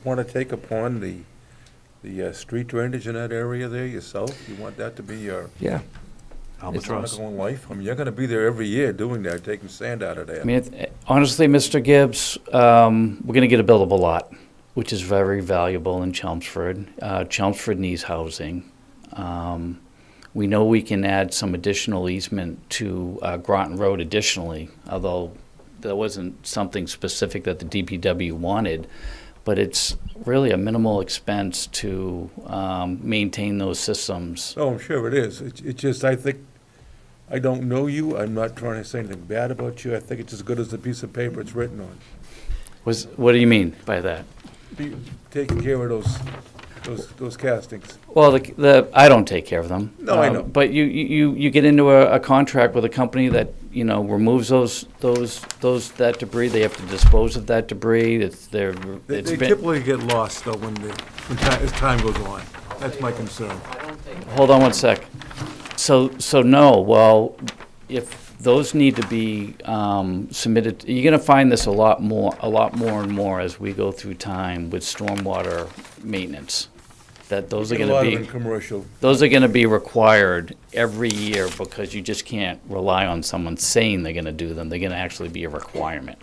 Speaker 4: want to take upon the street drainage in that area there yourself? You want that to be your
Speaker 9: Yeah.
Speaker 1: Albatross.
Speaker 4: ongoing life? I mean, you're going to be there every year doing that, taking sand out of there.
Speaker 9: I mean, honestly, Mr. Gibbs, we're going to get a buildable lot, which is very valuable in Chelmsford. Chelmsford needs housing. We know we can add some additional easement to Groton Road additionally, although that wasn't something specific that the DPW wanted. But it's really a minimal expense to maintain those systems.
Speaker 4: Oh, I'm sure it is. It's just, I think, I don't know you. I'm not trying to say anything bad about you. I think it's as good as the piece of paper it's written on.
Speaker 9: What do you mean by that?
Speaker 4: Taking care of those castings.
Speaker 9: Well, I don't take care of them.
Speaker 4: No, I know.
Speaker 9: But you get into a contract with a company that, removes that debris. They have to dispose of that debris.
Speaker 4: They typically get lost, though, as time goes on. That's my concern.
Speaker 9: Hold on one sec. So no, well, if those need to be submitted, you're gonna find this a lot more and more as we go through time with stormwater maintenance. That those are
Speaker 4: Get a
Speaker 9: gonna
Speaker 4: lot
Speaker 9: be.
Speaker 4: of it commercial.
Speaker 9: Those are gonna be required every year because you just can't rely on someone saying they're gonna do them. They're gonna actually be a requirement.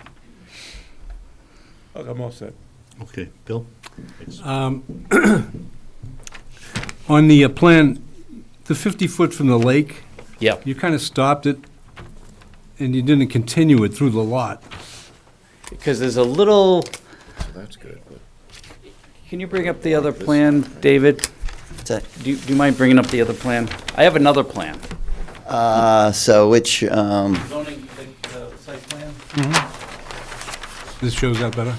Speaker 4: Okay, I'm all set.
Speaker 1: Okay, Bill?
Speaker 8: On the plan, the 50 foot from the lake,
Speaker 9: Yep.
Speaker 8: you kind of stopped it and you didn't continue it through the lot.
Speaker 9: Because there's a little,
Speaker 6: So that's good, but
Speaker 9: can you bring up the other plan, David?
Speaker 2: What's that?
Speaker 9: Do you mind bringing up the other plan? I have another plan.
Speaker 2: So which,
Speaker 9: Zoning, the site plan?
Speaker 8: This shows that better?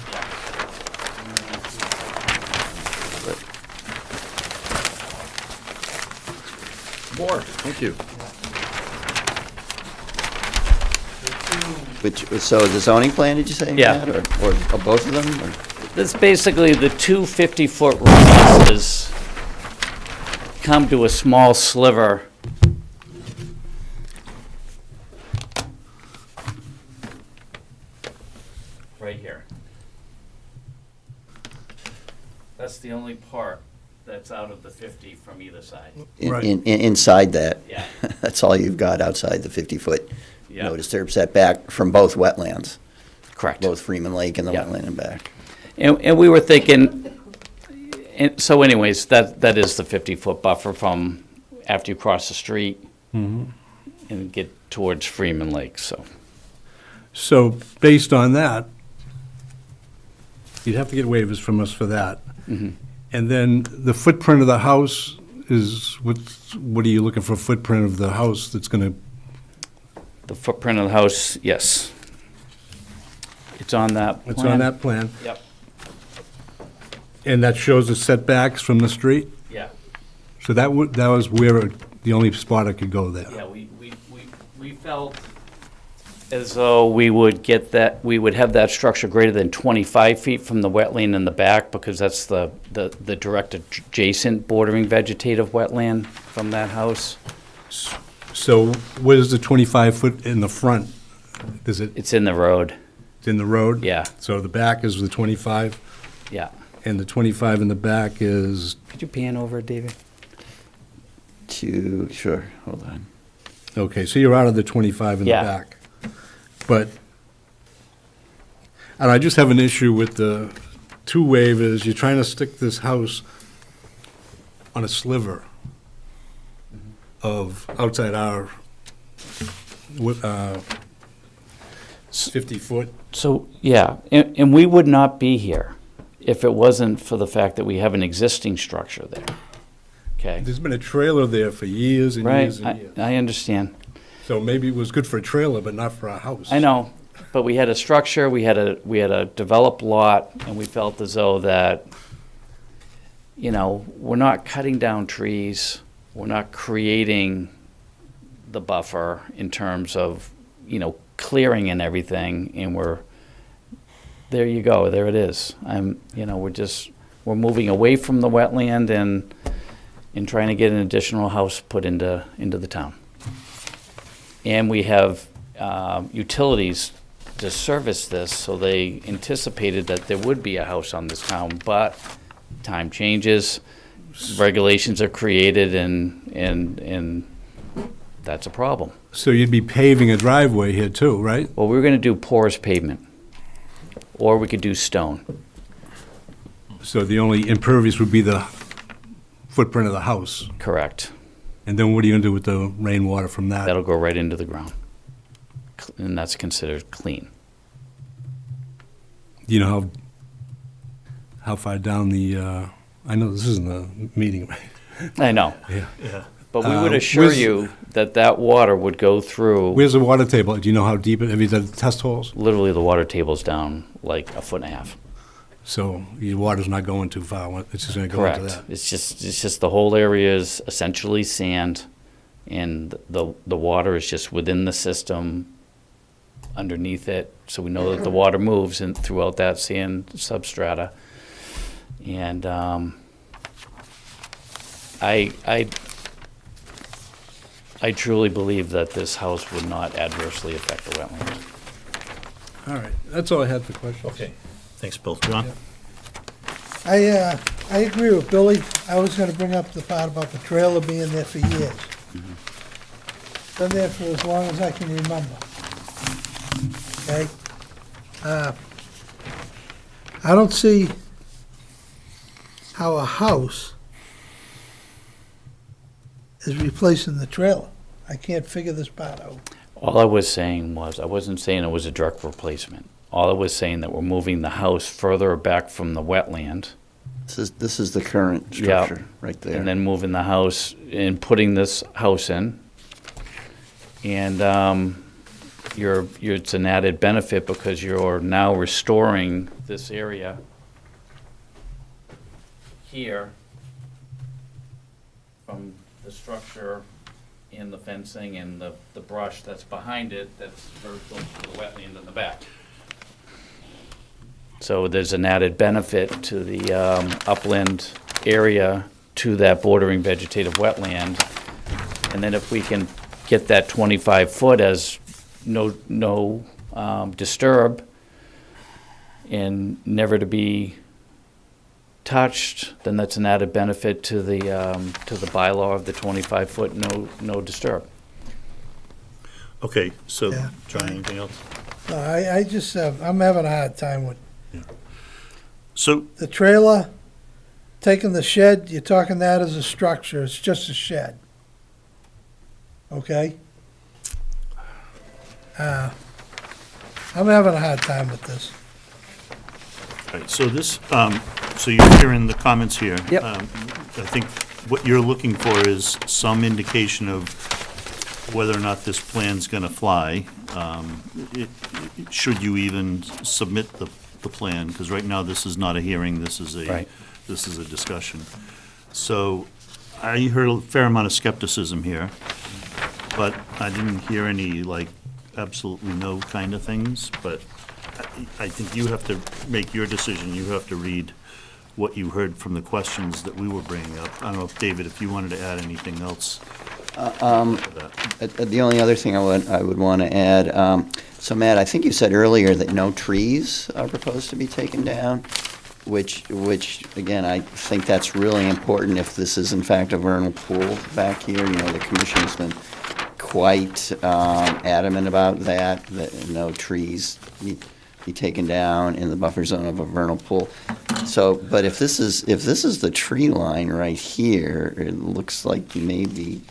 Speaker 6: more, thank you.
Speaker 2: so the zoning plan, did you say?
Speaker 9: Yeah.
Speaker 2: Matt, or both of them? or-
Speaker 9: That's basically the two 50-foot radiuses come to a small sliver. Right here. That's the only part that's out of the 50 from either side.
Speaker 8: Right.
Speaker 2: Inside that?
Speaker 9: Yeah.
Speaker 2: That's all you've got outside the 50-foot
Speaker 9: Yeah.
Speaker 2: no disturb setback from both wetlands,
Speaker 9: Correct.
Speaker 2: both Freeman Lake and the
Speaker 9: Yeah.
Speaker 2: wetland and back.
Speaker 9: And we were thinking, and so anyways, that is the 50-foot buffer from after you cross the street and get towards Freeman Lake, so.
Speaker 8: So based on that, you'd have to get waivers from us for that. And then the footprint of the house is, what are you looking for, footprint of the house that's going to,
Speaker 9: The footprint of the house, yes. It's on that plan.
Speaker 8: it's on that plan?
Speaker 9: Yep,
Speaker 8: And that shows the setbacks from the street?
Speaker 9: yeah,
Speaker 8: So that was where, the only spot it could go there?
Speaker 9: yeah, we felt as though we would get that, we would have that structure greater than 25 feet from the wetland in the back, because that's the direct adjacent bordering vegetative wetland from that house.
Speaker 8: So where's the 25-foot in the front? Is it
Speaker 9: It's in the road,
Speaker 8: in the road?
Speaker 9: yeah,
Speaker 8: So the back is the 25,
Speaker 9: yeah.
Speaker 8: and the 25 in the back is,
Speaker 9: Could you pan over, David?
Speaker 2: Sure, hold on.
Speaker 8: okay, so you're out of the 25 in the
Speaker 9: Yeah.
Speaker 8: back. But, and I just have an issue with the two waivers. You're trying to stick this house on a sliver of outside our 50 foot.
Speaker 9: So, yeah, and we would not be here if it wasn't for the fact that we have an existing structure there. Okay?
Speaker 8: There's been a trailer there for years and
Speaker 9: Right,
Speaker 8: years and years.
Speaker 9: I understand.
Speaker 8: So maybe it was good for a trailer, but not for a house.
Speaker 9: I know, but we had a structure, we had a developed lot, and we felt as though that, we're not cutting down trees. we're not creating the buffer in terms of, clearing and everything, and there you go, there it is. We're moving away from the wetland and trying to get an additional house put into the town. And we have utilities to service this, so they anticipated that there would be a house on this town, but time changes, regulations are created, and that's a problem.
Speaker 13: So you'd be paving a driveway here too, right?
Speaker 9: Well, we were gonna do porous pavement, or we could do stone.
Speaker 13: So the only impervious would be the footprint of the house.
Speaker 9: Correct.
Speaker 13: And then what are you gonna do with the rainwater from that?
Speaker 9: That'll go right into the ground. And that's considered clean.
Speaker 13: Do you know how far down the, I know this isn't a meeting, right?
Speaker 9: I know.
Speaker 13: Yeah.
Speaker 9: But we would assure
Speaker 13: where's-
Speaker 9: you that water would go through,
Speaker 13: Where's the water table? Do you know how deep have you done test holes?
Speaker 9: literally the water table's down like 1.5 feet.
Speaker 13: So your water's not going too far, it's just gonna go into
Speaker 9: Correct.
Speaker 13: that.
Speaker 9: It's just the whole area is essentially sand, and the water is just within the system underneath it, so we know that the water moves in throughout that sand substrata. And I truly believe that this house would not adversely affect the wetlands.
Speaker 13: All right, that's all I had for questions.
Speaker 1: Okay, thanks, Bill. John?
Speaker 14: I agree with Billy. I was gonna bring up the part about the trailer being there for years. Been there for as long as I can remember. Okay? I don't see how a house is replacing the trailer. I can't figure this part out.
Speaker 9: All I was saying was, I wasn't saying it was a direct replacement. All I was saying that we're moving the house further back from the wetland.
Speaker 2: This is the current
Speaker 9: Yeah.
Speaker 2: structure, right there.
Speaker 9: And then moving the house and putting this house in. And it's an added benefit because you're now restoring this area here from the structure and the fencing and the brush that's behind it that's very close to the wetland in the back. So there's an added benefit to the upland area to that bordering vegetative wetland. And then if we can get that 25-foot as no disturb and never to be touched, then that's an added benefit to the bylaw of the 25-foot no disturb.
Speaker 1: Okay, so,
Speaker 14: Yeah.
Speaker 1: John, anything else?
Speaker 14: No, I just, I'm having a hard time with
Speaker 1: So,
Speaker 14: the trailer, taking the shed, you're talking that as a structure, it's just a shed. Okay? I'm having a hard time with this.
Speaker 1: all right, so this, so you're hearing the comments here.
Speaker 9: Yep.
Speaker 1: I think what you're looking for is some indication of whether or not this plan's gonna fly. Should you even submit the plan? Because right now, this is not a hearing, this is
Speaker 9: Right.
Speaker 1: this is a discussion. So I heard a fair amount of skepticism here, but I didn't hear any, like, absolutely no kind of things. But I think you have to make your decision. You have to read what you heard from the questions that we were bringing up. I don't know if, David, if you wanted to add anything else. to that.
Speaker 2: The only other thing I would want to add, so Matt, I think you said earlier that no trees are proposed to be taken down, which again, I think that's really important if this is in fact a vernal pool back here. You know, the commission's been quite adamant about that no trees be taken down in the buffer zone of a vernal pool. So, but if this is the tree line right here, it looks like maybe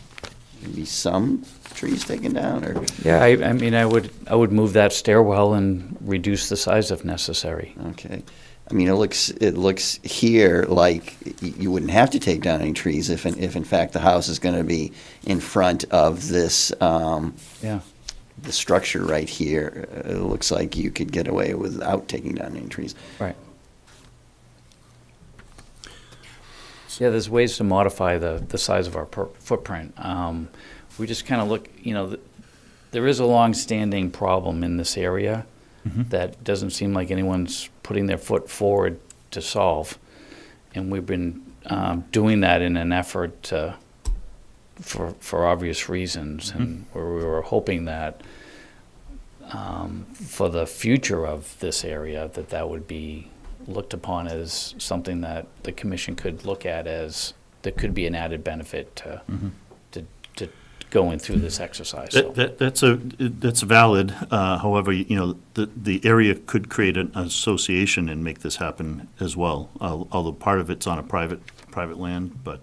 Speaker 2: some trees taken down, or?
Speaker 9: Yeah, I mean, I would move that stairwell and reduce the size if necessary.
Speaker 2: Okay. I mean, it looks here like you wouldn't have to take down any trees if in fact the house is going to be in front of this,
Speaker 9: Yeah.
Speaker 2: the structure right here. It looks like you could get away without taking down any trees.
Speaker 9: Right. Yeah, there's ways to modify the size of our footprint. We just kind of look, there is a long-standing problem in this area that doesn't seem like anyone's putting their foot forward to solve. And we've been doing that in an effort to, for obvious reasons. And we were hoping that for the future of this area, that would be looked upon as something that the commission could look at as there could be an added benefit to going through this exercise. So.
Speaker 1: That's valid. However, the area could create an association and make this happen as well. Although part of it's on a private land, but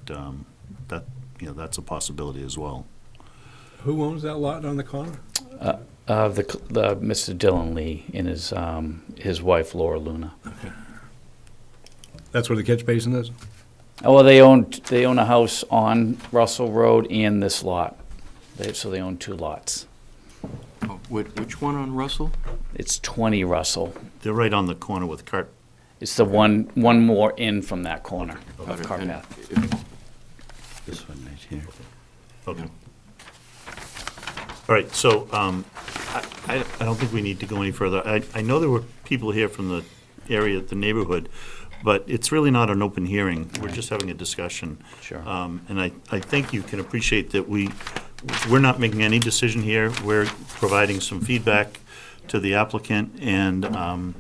Speaker 1: that's a possibility as well.
Speaker 13: Who owns that lot on the corner?
Speaker 9: The Mr. Dylan Lee and his wife Laura Luna.
Speaker 13: Okay. That's where the catch basin is?
Speaker 9: Oh, well, they own a house on Russell Road and this lot. So they own 2 lots.
Speaker 6: Oh, which one on Russell?
Speaker 9: It's 20 Russell.
Speaker 1: They're right on the corner with Cart.
Speaker 9: It's the one more in from that corner of
Speaker 6: Okay,
Speaker 9: Carpath.
Speaker 2: This one right here.
Speaker 1: Okay. All right, so I don't think we need to go any further. I know there were people here from the area, the neighborhood, but it's really not an open hearing. We're just having a discussion.
Speaker 9: Sure.
Speaker 1: And I think you can appreciate that we're not making any decision here. We're providing some feedback to the applicant, and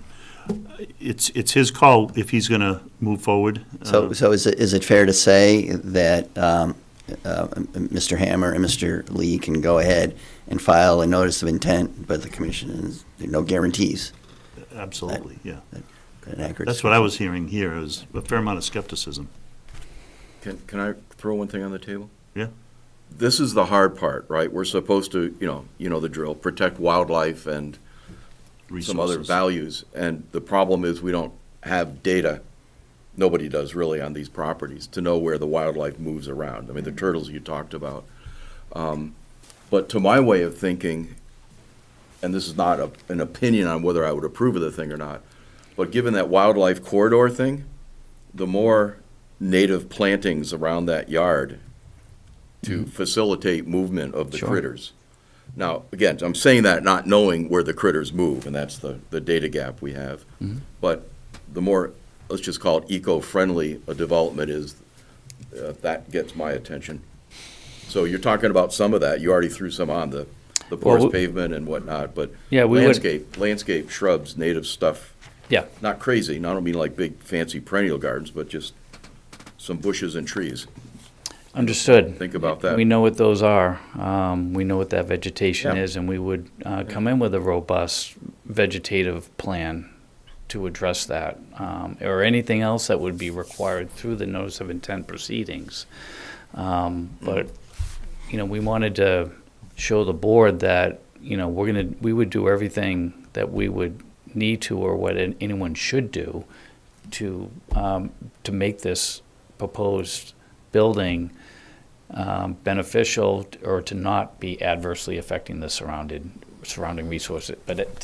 Speaker 1: it's his call if he's going to move forward.
Speaker 2: So is it fair to say that Mr. Hammer and Mr. Lee can go ahead and file a notice of intent, but the commission is no guarantees?
Speaker 1: Absolutely, yeah.
Speaker 2: An accurate
Speaker 1: That's what I was hearing here, is a fair amount of skepticism.
Speaker 6: Can I throw one thing on the table?
Speaker 1: Yeah.
Speaker 6: This is the hard part, right? We're supposed to, the drill, protect wildlife and some other
Speaker 1: Resources.
Speaker 6: values. And the problem is we don't have data, nobody does really on these properties, to know where the wildlife moves around. I mean, the turtles you talked about. But to my way of thinking, and this is not an opinion on whether I would approve of the thing or not, but given that wildlife corridor thing, the more native plantings around that yard to facilitate movement of the
Speaker 9: Sure.
Speaker 6: critters. Now, again, I'm saying that not knowing where the critters move, and that's the data gap we have. But the more, let's just call it eco-friendly a development is, that gets my attention. So you're talking about some of that. You already threw some on, the porous
Speaker 9: Well,
Speaker 6: pavement and whatnot, but
Speaker 9: Yeah, we would-
Speaker 6: landscape, shrubs, native stuff.
Speaker 9: Yeah.
Speaker 6: Not crazy, and I don't mean like big fancy perennial gardens, but just some bushes and trees.
Speaker 9: Understood.
Speaker 6: Think about that.
Speaker 9: We know what those are. We know what that vegetation
Speaker 6: Yeah.
Speaker 9: is, and we would come in with a robust vegetative plan to address that, or anything else that would be required through the notice of intent proceedings. But, we wanted to show the board that, we would do everything that we would need to, or what anyone should do to make this proposed building beneficial, or to not be adversely affecting the surrounding resources, but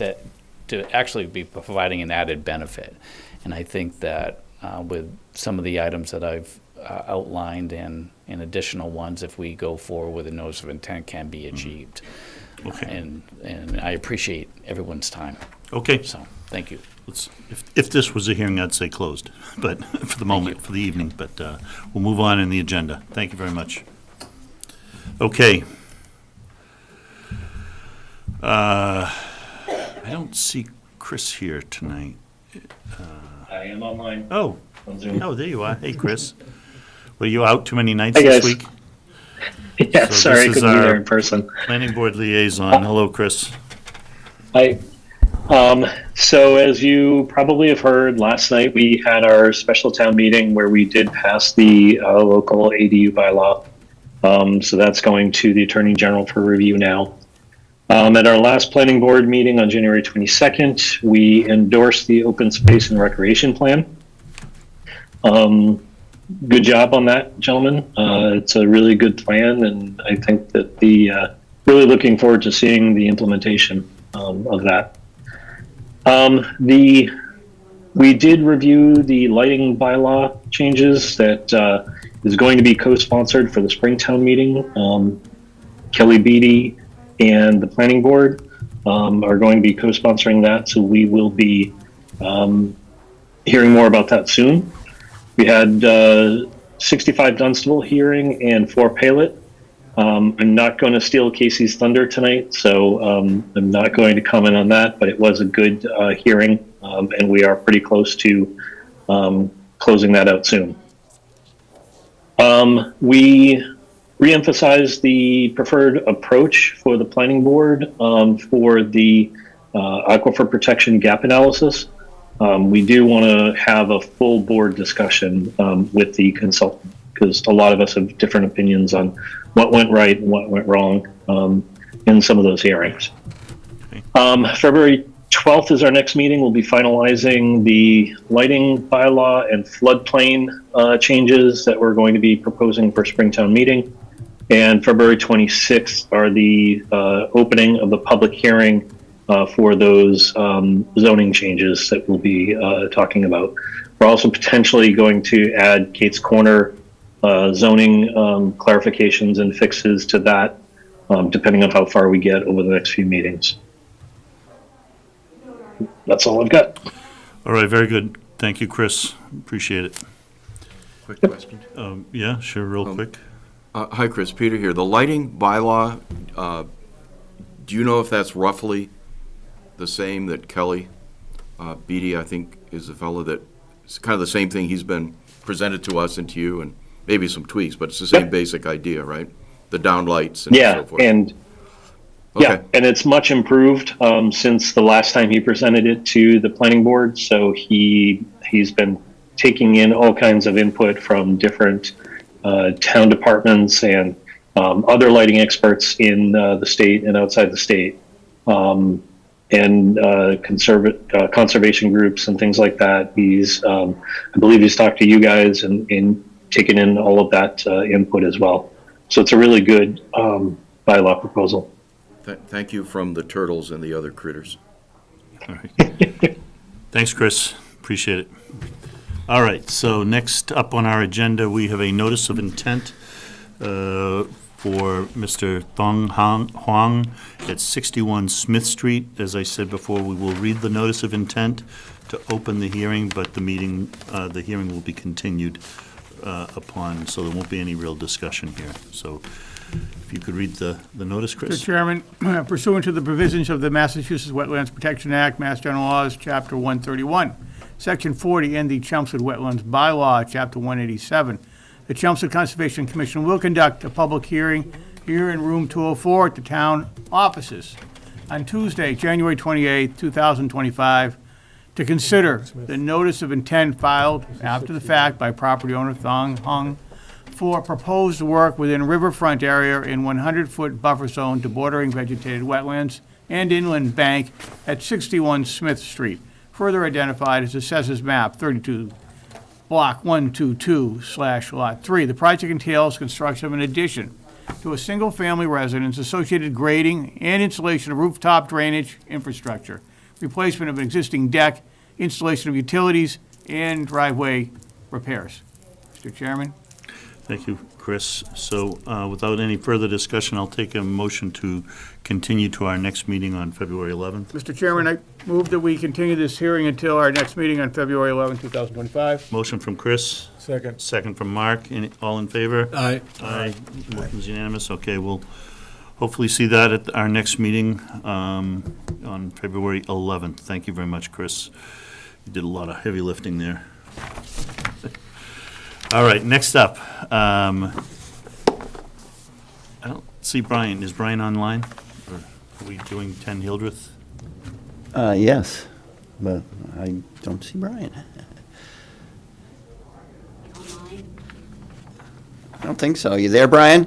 Speaker 9: to actually be providing an added benefit. And I think that with some of the items that I've outlined and additional ones, if we go forward with a notice of intent, can be achieved.
Speaker 1: Okay.
Speaker 9: And I appreciate everyone's time.
Speaker 1: Okay.
Speaker 9: So, thank you.
Speaker 1: If this was a hearing, I'd say closed, but for the moment, for the evening, but we'll move on in the agenda. Thank you very much. Okay. I don't see Chris here tonight.
Speaker 15: I am online.
Speaker 1: Oh,
Speaker 15: On Zoom.
Speaker 1: oh, there you are. Hey, Chris. Were you out too many nights
Speaker 15: Hi,
Speaker 1: this
Speaker 15: guys.
Speaker 1: week?
Speaker 15: Yeah,
Speaker 1: So
Speaker 15: sorry, I
Speaker 1: this is
Speaker 15: couldn't be
Speaker 1: our
Speaker 15: there in person.
Speaker 1: Planning Board Liaison. Hello, Chris.
Speaker 15: Hi. So as you probably have heard, last night we had our special town meeting where we did pass the local ADU bylaw. So that's going to the Attorney General for review now. At our last planning board meeting on January 22nd, we endorsed the open space and recreation plan. Good job on that, gentlemen. It's a really good plan, and I think that really looking forward to seeing the implementation of that. The We did review the lighting bylaw changes that is going to be co-sponsored for the Springtown meeting. Kelly Beatty and the planning board are going to be co-sponsoring that, so we will be hearing more about that soon. We had 65 Dunstable hearing and 4 Palet. I'm not going to steal Casey's thunder tonight, so I'm not going to comment on that, but it was a good hearing, and we are pretty close to closing that out soon. We reemphasized the preferred approach for the planning board for the aquifer protection gap analysis. We do want to have a full board discussion with the consultant, because a lot of us have different opinions on what went right and what went wrong in some of those hearings. February 12th is our next meeting. We'll be finalizing the lighting bylaw and floodplain changes that we're going to be proposing for Springtown meeting. And February 26th are the opening of the public hearing for those zoning changes that we'll be talking about. We're also potentially going to add Kate's Corner zoning clarifications and fixes to that, depending on how far we get over the next few meetings. That's all I've got.
Speaker 1: All right, very good. Thank you, Chris. Appreciate it.
Speaker 6: Quick question.
Speaker 1: Yeah, sure, real quick.
Speaker 6: Hi, Chris. Peter here. The lighting bylaw, do you know if that's roughly the same that Kelly Beatty, I think, is the fellow that, it's kind of the same thing he's been presented to us and to you, and maybe some tweaks, but it's the same basic idea, right? The downlights and so forth.
Speaker 15: Yeah, and it's much improved since the last time he presented it to the planning board. So he's been taking in all kinds of input from different town departments and other lighting experts in the state and outside the state, and conservation groups and things like that. I believe he's talked to you guys and taken in all of that input as well. So it's a really good bylaw proposal.
Speaker 6: Thank you from the turtles and the other critters.
Speaker 1: All right. Thanks, Chris. Appreciate it. All right, so next up on our agenda, we have a notice of intent for Mr. Thong Huang at 61 Smith Street. As I said before, we will read the notice of intent to open the hearing, but the hearing will be continued upon, so there won't be any real discussion here. So if you could read the notice, Chris.
Speaker 12: Mr. Chairman, pursuant to the provisions of the Massachusetts Wetlands Protection Act, Mass General Laws, Chapter 131, Section 40, and the Chelmsford Wetlands Bylaw, Chapter 187, the Chelmsford Conservation Commission will conduct a public hearing here in Room 204 at the town offices on Tuesday, January 28, 2025, to consider the notice of intent filed after the fact by property owner Thong Hung for proposed work within riverfront area in 100-foot buffer zone to bordering vegetated wetlands and inland bank at 61 Smith Street, further identified as Assessors Map 32, Block 122/Lot 3. The project entails construction of an addition to a single-family residence, associated grading and installation of rooftop drainage infrastructure, replacement of an existing deck, installation of utilities, and driveway repairs. Mr. Chairman?
Speaker 1: Thank you, Chris. So without any further discussion, I'll take a motion to continue to our next meeting on February 11th.
Speaker 12: Mr. Chairman, I move that we continue this hearing until our next meeting on February 11, 2025.
Speaker 1: Motion from Chris.
Speaker 4: Second.
Speaker 1: Second from Mark. All in favor?
Speaker 13: Aye.
Speaker 1: Aye. Motion's unanimous. Okay, we'll hopefully see that at our next meeting on February 11th. Thank you very much, Chris. You did a lot of heavy lifting there. All right, next up. I don't see Brian. Is Brian online? Or are we doing 10 Hildreth?
Speaker 2: Yes, but I don't see Brian. I don't think so. You there, Brian?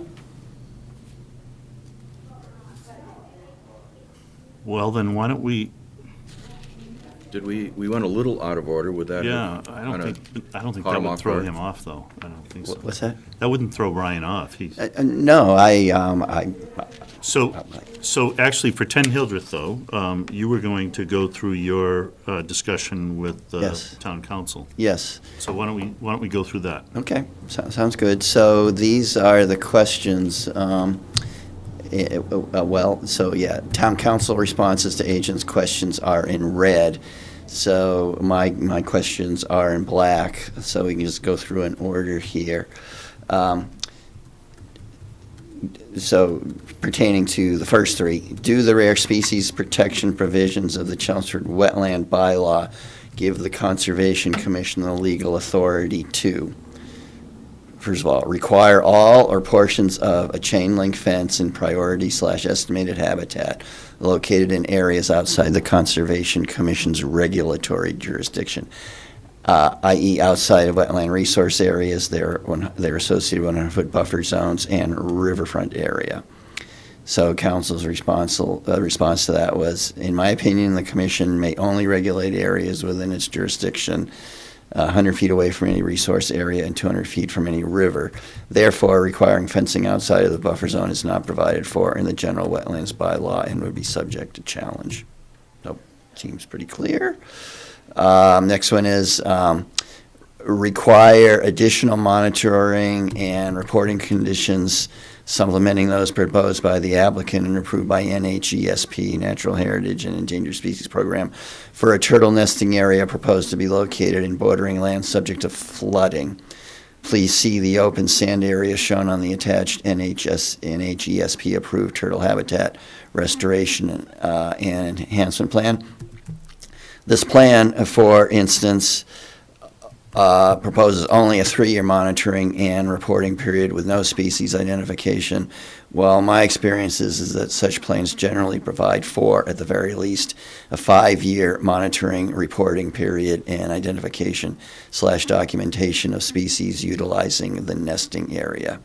Speaker 1: Well, then why don't we
Speaker 6: we went a little out of order with that?
Speaker 1: Yeah, I don't
Speaker 6: Kinda
Speaker 1: think that
Speaker 6: caught him
Speaker 1: would
Speaker 6: off
Speaker 1: throw
Speaker 6: guard.
Speaker 1: him off, though. I don't think so.
Speaker 2: What's that?
Speaker 1: That wouldn't throw Brian off. He's,
Speaker 2: No, I
Speaker 1: so actually, for 10 Hildreth, though, you were going to go through your discussion with the
Speaker 2: Yes.
Speaker 1: town council.
Speaker 2: yes.
Speaker 1: So why don't we go through that?
Speaker 2: Okay, sounds good. So these are the questions, town council responses to agents' questions are in red. So my questions are in black, so we can just go through in order here. So pertaining to the first three, do the rare species protection provisions of the Chelmsford Wetland Bylaw give the Conservation Commission the legal authority to, first of all, require all or portions of a chain link fence in priority/estimated habitat located in areas outside the Conservation Commission's regulatory jurisdiction, i.e. outside of wetland resource areas, their associated 100-foot buffer zones, and riverfront area. So council's response to that was, in my opinion, the commission may only regulate areas within its jurisdiction 100 feet away from any resource area and 200 feet from any river. Therefore, requiring fencing outside of the buffer zone is not provided for in the general wetlands bylaw and would be subject to challenge. So, seems pretty clear. Next one is require additional monitoring and reporting conditions supplementing those proposed by the applicant and approved by NHESP, Natural Heritage and Endangered Species Program, for a turtle nesting area proposed to be located in bordering land subject to flooding. Please see the open sand area shown on the attached NHESP approved turtle habitat restoration and enhancement plan. This plan, for instance, proposes only a 3-year monitoring and reporting period with no species identification. Well, my experience is that such plans generally provide for, at the very least, a 5-year monitoring, reporting period, and identification/documentation of species utilizing the nesting area.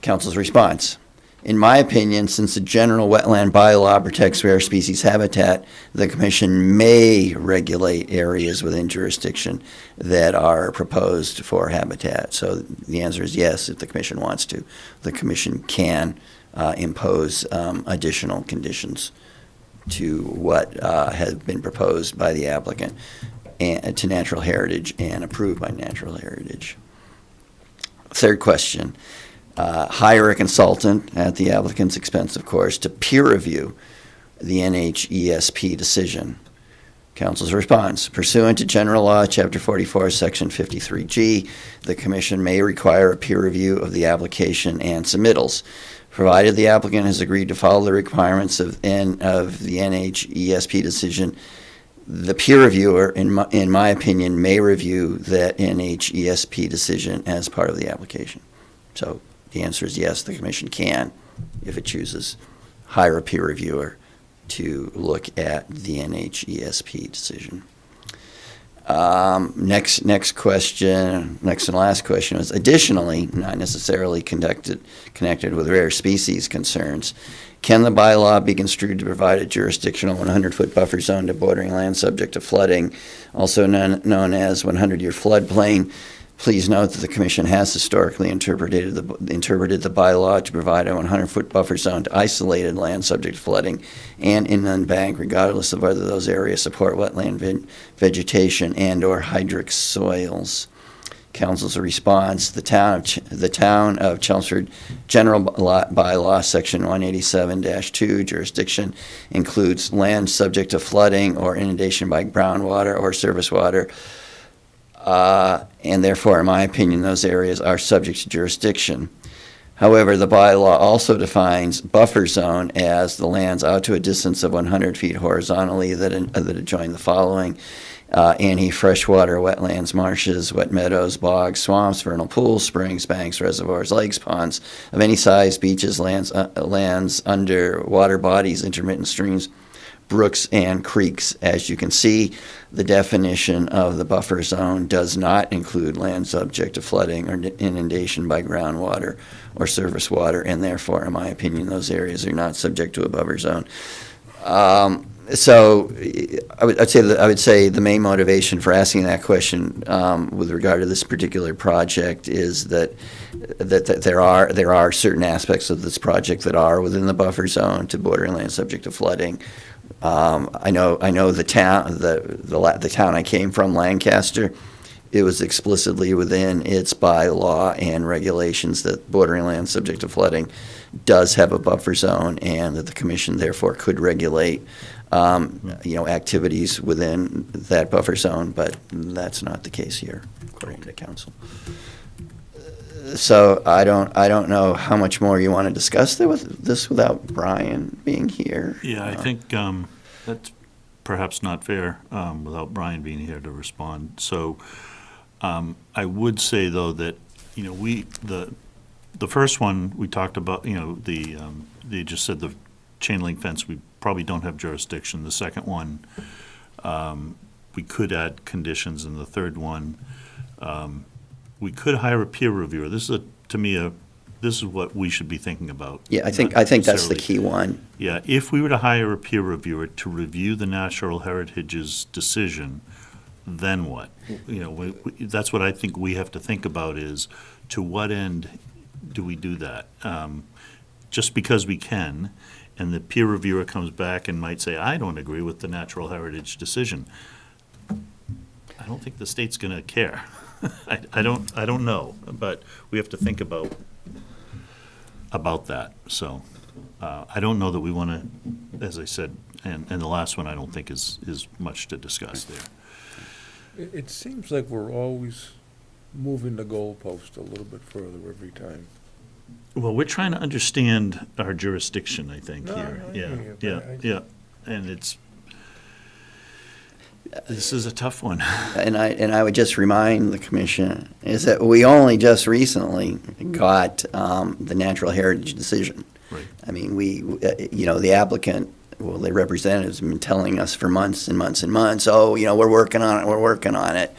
Speaker 2: Council's response. In my opinion, since the general wetland bylaw protects rare species habitat, the commission may regulate areas within jurisdiction that are proposed for habitat. So the answer is yes, if the commission wants to. The commission can impose additional conditions to what has been proposed by the applicant and to Natural Heritage and approved by Natural Heritage. Third question. Hire a consultant at the applicant's expense, of course, to peer review the NHESP decision. Council's response. Pursuant to General Law, Chapter 44, Section 53G, the Commission may require a peer review of the application and submittals. Provided the applicant has agreed to follow the requirements of the NHESP decision, the peer reviewer, in my opinion, may review that NHESP decision as part of the application. So the answer is yes, the commission can, if it chooses, hire a peer reviewer to look at the NHESP decision. Next question, next and last question was, additionally, not necessarily connected with rare species concerns, can the bylaw be construed to provide a jurisdictional 100-foot buffer zone to bordering land subject to flooding, also known as 100-year floodplain? Please note that the Commission has historically interpreted the bylaw to provide a 100-foot buffer zone to isolated land subject to flooding and inland bank, regardless of whether those areas support wetland vegetation and or hydric soils. Council's response: the town of Chelmsford General Bylaw, Section 187-2, jurisdiction includes land subject to flooding or inundation by groundwater or surface water. And therefore, in my opinion, those areas are subject to jurisdiction. However, the bylaw also defines buffer zone as the lands out to a distance of 100 feet horizontally that adjoin the following: any freshwater wetlands, marshes, wet meadows, bogs, swamps, vernal pools, springs, banks, reservoirs, lakes, ponds of any size, beaches, lands under water bodies, intermittent streams, brooks, and creeks. As you can see, the definition of the buffer zone does not include land subject to flooding or inundation by groundwater or surface water, and therefore, in my opinion, those areas are not subject to a buffer zone. So I would say the main motivation for asking that question with regard to this particular project is that there are certain aspects of this project that are within the buffer zone to bordering land subject to flooding. I know the town I came from, Lancaster. It was explicitly within its bylaw and regulations that bordering land subject to flooding does have a buffer zone, and that the commission therefore could regulate, activities within that buffer zone, but that's not the case here, according to council. So I don't know how much more you want to discuss this without Brian being here.
Speaker 1: Yeah, I think that's perhaps not fair without Brian being here to respond. So I would say, though, that, the first one we talked about, they just said the chain link fence, we probably don't have jurisdiction. The second one, we could add conditions, and the third one, we could hire a peer reviewer. This is what we should be thinking about.
Speaker 2: Yeah, I think that's the key one.
Speaker 1: Yeah, if we were to hire a peer reviewer to review the Natural Heritage's decision, then what? That's what I think we have to think about, is to what end do we do that? Just because we can, and the peer reviewer comes back and might say, I don't agree with the Natural Heritage decision, I don't think the state's going to care. I don't know, but we have to think about that. So I don't know that we want to, as I said, and the last one I don't think is much to discuss there.
Speaker 4: It seems like we're always moving the goalpost a little bit further every time.
Speaker 1: Well, we're trying to understand our jurisdiction, I think,
Speaker 4: No,
Speaker 1: here.
Speaker 4: I hear you, but
Speaker 1: Yeah. And this is a tough one.
Speaker 2: And I would just remind the commission is that we only just recently got the Natural Heritage decision.
Speaker 1: Right.
Speaker 2: I mean, the applicant, well, the representatives have been telling us for months and months and months, we're working on it.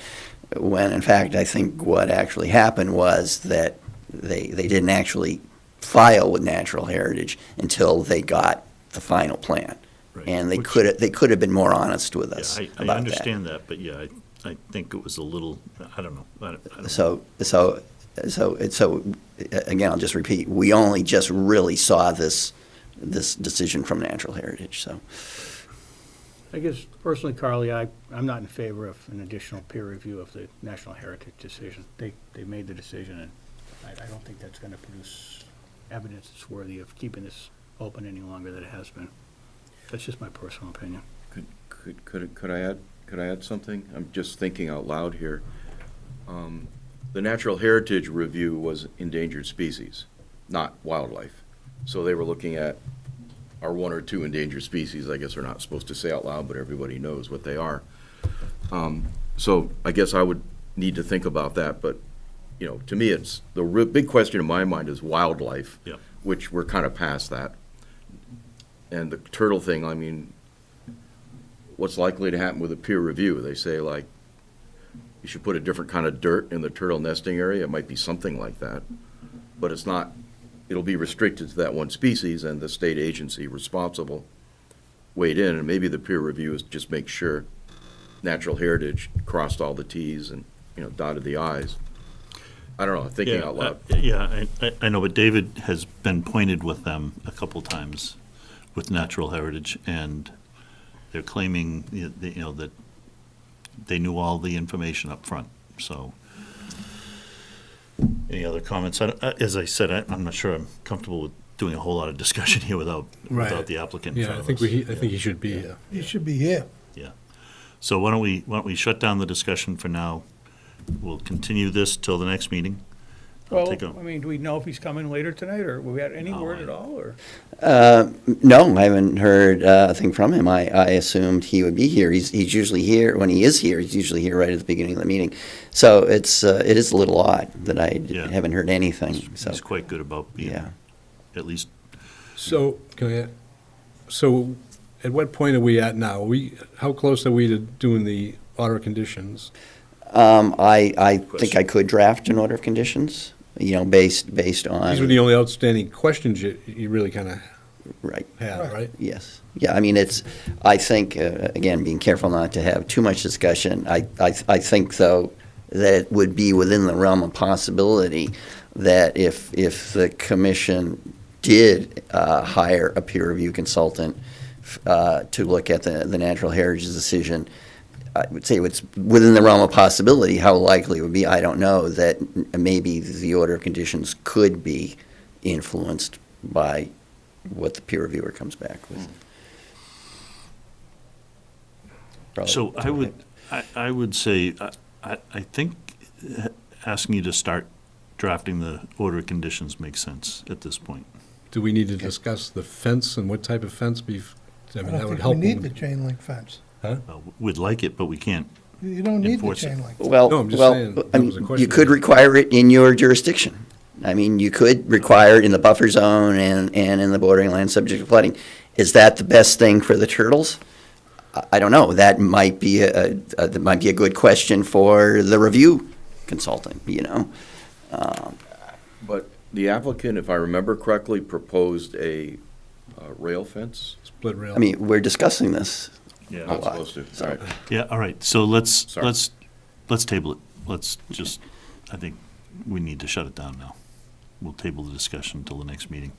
Speaker 2: When in fact, I think what actually happened was that they didn't actually file with Natural Heritage until they got the final plan.
Speaker 1: Right.
Speaker 2: And they
Speaker 1: Which-
Speaker 2: could have been more honest with us
Speaker 1: I
Speaker 2: about
Speaker 1: understand that, but yeah, I think it was a little, I don't know. I don't know.
Speaker 2: So again, I'll just repeat, we only just really saw this decision from Natural Heritage, so.
Speaker 12: I guess personally, Carly, I'm not in favor of an additional peer review of the National Heritage decision. They made the decision, and I don't think that's gonna produce evidence that's worthy of keeping this open any longer than it has been. That's just my personal opinion.
Speaker 6: Could I add something? I'm just thinking out loud here. The Natural Heritage Review was endangered species, not wildlife. So they were looking at our one or two endangered species. I guess we're not supposed to say out loud, but everybody knows what they are. So I guess I would need to think about that, but to me, it's the big question in my mind is wildlife,
Speaker 1: Yep.
Speaker 6: which we're kind of past that. And the turtle thing, I mean, what's likely to happen with a peer review? They say, like, you should put a different kind of dirt in the turtle nesting area. It might be something like that. But it's not, it'll be restricted to that one species, and the state agency responsible weighed in, and maybe the peer review is just make sure Natural Heritage crossed all the Ts and, dotted the Is. I don't know, thinking out loud.
Speaker 1: Yeah, I know, but David has been pointed with them a couple times with Natural Heritage, and they're claiming, that they knew all the information up front. So, any other comments? As I said, I'm not sure I'm comfortable with doing a whole lot of discussion here without the applicant in
Speaker 13: Yeah,
Speaker 1: front
Speaker 13: I
Speaker 1: of
Speaker 13: think
Speaker 1: us.
Speaker 13: I think he should be here.
Speaker 14: He should be here.
Speaker 1: Yeah. So why don't we shut down the discussion for now? We'll continue this till the next meeting.
Speaker 12: Well, I mean, do we know if he's coming later tonight, or we had any word at all, or?
Speaker 2: No, I haven't heard a thing from him. I assumed he would be here. He's usually here, when he is here, he's usually here right at the beginning of the meeting. So it is a little odd that I haven't heard anything, so.
Speaker 1: He's quite good about being,
Speaker 2: Yeah.
Speaker 1: at least,
Speaker 13: So, so at what point are we at now? How close are we to doing the order of conditions?
Speaker 2: I think I could draft an order of conditions, based on.
Speaker 13: These were the only outstanding questions you really kind of
Speaker 2: Right.
Speaker 13: had, right?
Speaker 2: Yes. Yeah, I mean, I think, again, being careful not to have too much discussion, I think, though, that it would be within the realm of possibility that if the commission did hire a peer review consultant to look at the natural heritage decision, I would say it's within the realm of possibility. How likely it would be, I don't know, that maybe the order of conditions could be influenced by what the peer reviewer comes back with. Probably.
Speaker 1: So I would say, I think asking you to start drafting the order of conditions makes sense at this point.
Speaker 13: Do we need to discuss the fence and what type of fence I mean,
Speaker 14: I
Speaker 13: that
Speaker 14: don't
Speaker 13: would
Speaker 14: think
Speaker 13: help.
Speaker 14: we need the chain link fence.
Speaker 1: We'd like it, but we can't.
Speaker 14: You don't need the
Speaker 1: Enforce it.
Speaker 14: chain link.
Speaker 2: Well,
Speaker 13: No, I'm just
Speaker 2: well,
Speaker 13: saying,
Speaker 2: I
Speaker 13: that was a
Speaker 2: mean,
Speaker 13: question.
Speaker 2: you could require it in your jurisdiction. I mean, you could require it in the buffer zone and in the bordering land subject to flooding. Is that the best thing for the turtles? I don't know. That might be that might be a good question for the review consultant, you know?
Speaker 6: But the applicant, if I remember correctly, proposed a rail fence?
Speaker 13: Split rail.
Speaker 2: I mean, we're discussing this.
Speaker 1: Yeah.
Speaker 6: Not supposed to,
Speaker 2: So-
Speaker 6: all right.
Speaker 1: Yeah, all right, so let's
Speaker 6: Sorry.
Speaker 1: table it. Let's just, I think we need to shut it down now. We'll table the discussion until the next meeting.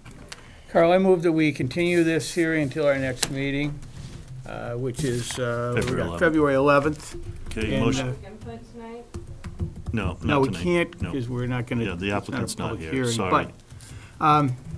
Speaker 12: Carl, I move that we continue this hearing until our next meeting, which is February 11th.
Speaker 1: Okay,
Speaker 12: And,
Speaker 1: motion,
Speaker 11: Input tonight?
Speaker 1: no,
Speaker 12: No,
Speaker 1: not
Speaker 12: we
Speaker 1: tonight.
Speaker 12: can't,
Speaker 1: No.
Speaker 12: because we're not going to.
Speaker 1: Yeah, the applicant's not here, sorry.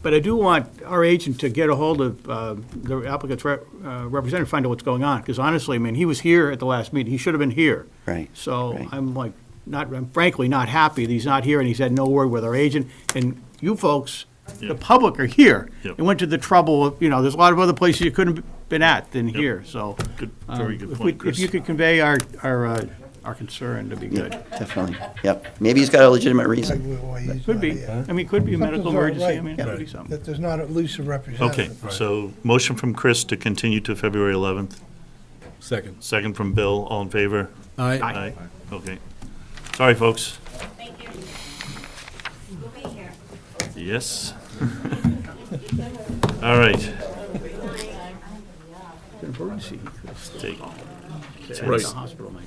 Speaker 12: But I do want our agent to get a hold of the applicant's representative, find out what's going on, because honestly, I mean, he was here at the last meeting, he should have been here.
Speaker 2: Right.
Speaker 12: So
Speaker 2: Right.
Speaker 12: I'm frankly not happy that he's not here, and he's had no word with our agent. And you folks,
Speaker 1: Yeah.
Speaker 12: the public are here.
Speaker 1: Yep.
Speaker 12: And went to the trouble of, there's a lot of other places you couldn't have been at than here, so.
Speaker 1: Good, very good
Speaker 12: if
Speaker 1: point,
Speaker 12: If
Speaker 1: Chris.
Speaker 12: you could convey our concern, to be good.
Speaker 2: Definitely. Yep. Maybe he's got a legitimate reason.
Speaker 12: Could be, I mean, could be a medical
Speaker 14: Something's not
Speaker 12: emergency, I
Speaker 14: right.
Speaker 12: mean, it could be something.
Speaker 14: That there's not at least a
Speaker 1: Okay,
Speaker 14: representative.
Speaker 1: so motion from Chris to continue to February 11th.
Speaker 13: Second.
Speaker 1: Second from Bill, all in favor?
Speaker 13: Aye.
Speaker 1: Aye. Okay. Sorry, folks.
Speaker 10: Thank you. We'll be here.
Speaker 1: Yes. All right.
Speaker 12: Emergency.
Speaker 1: Take-
Speaker 12: Right. The hospital might.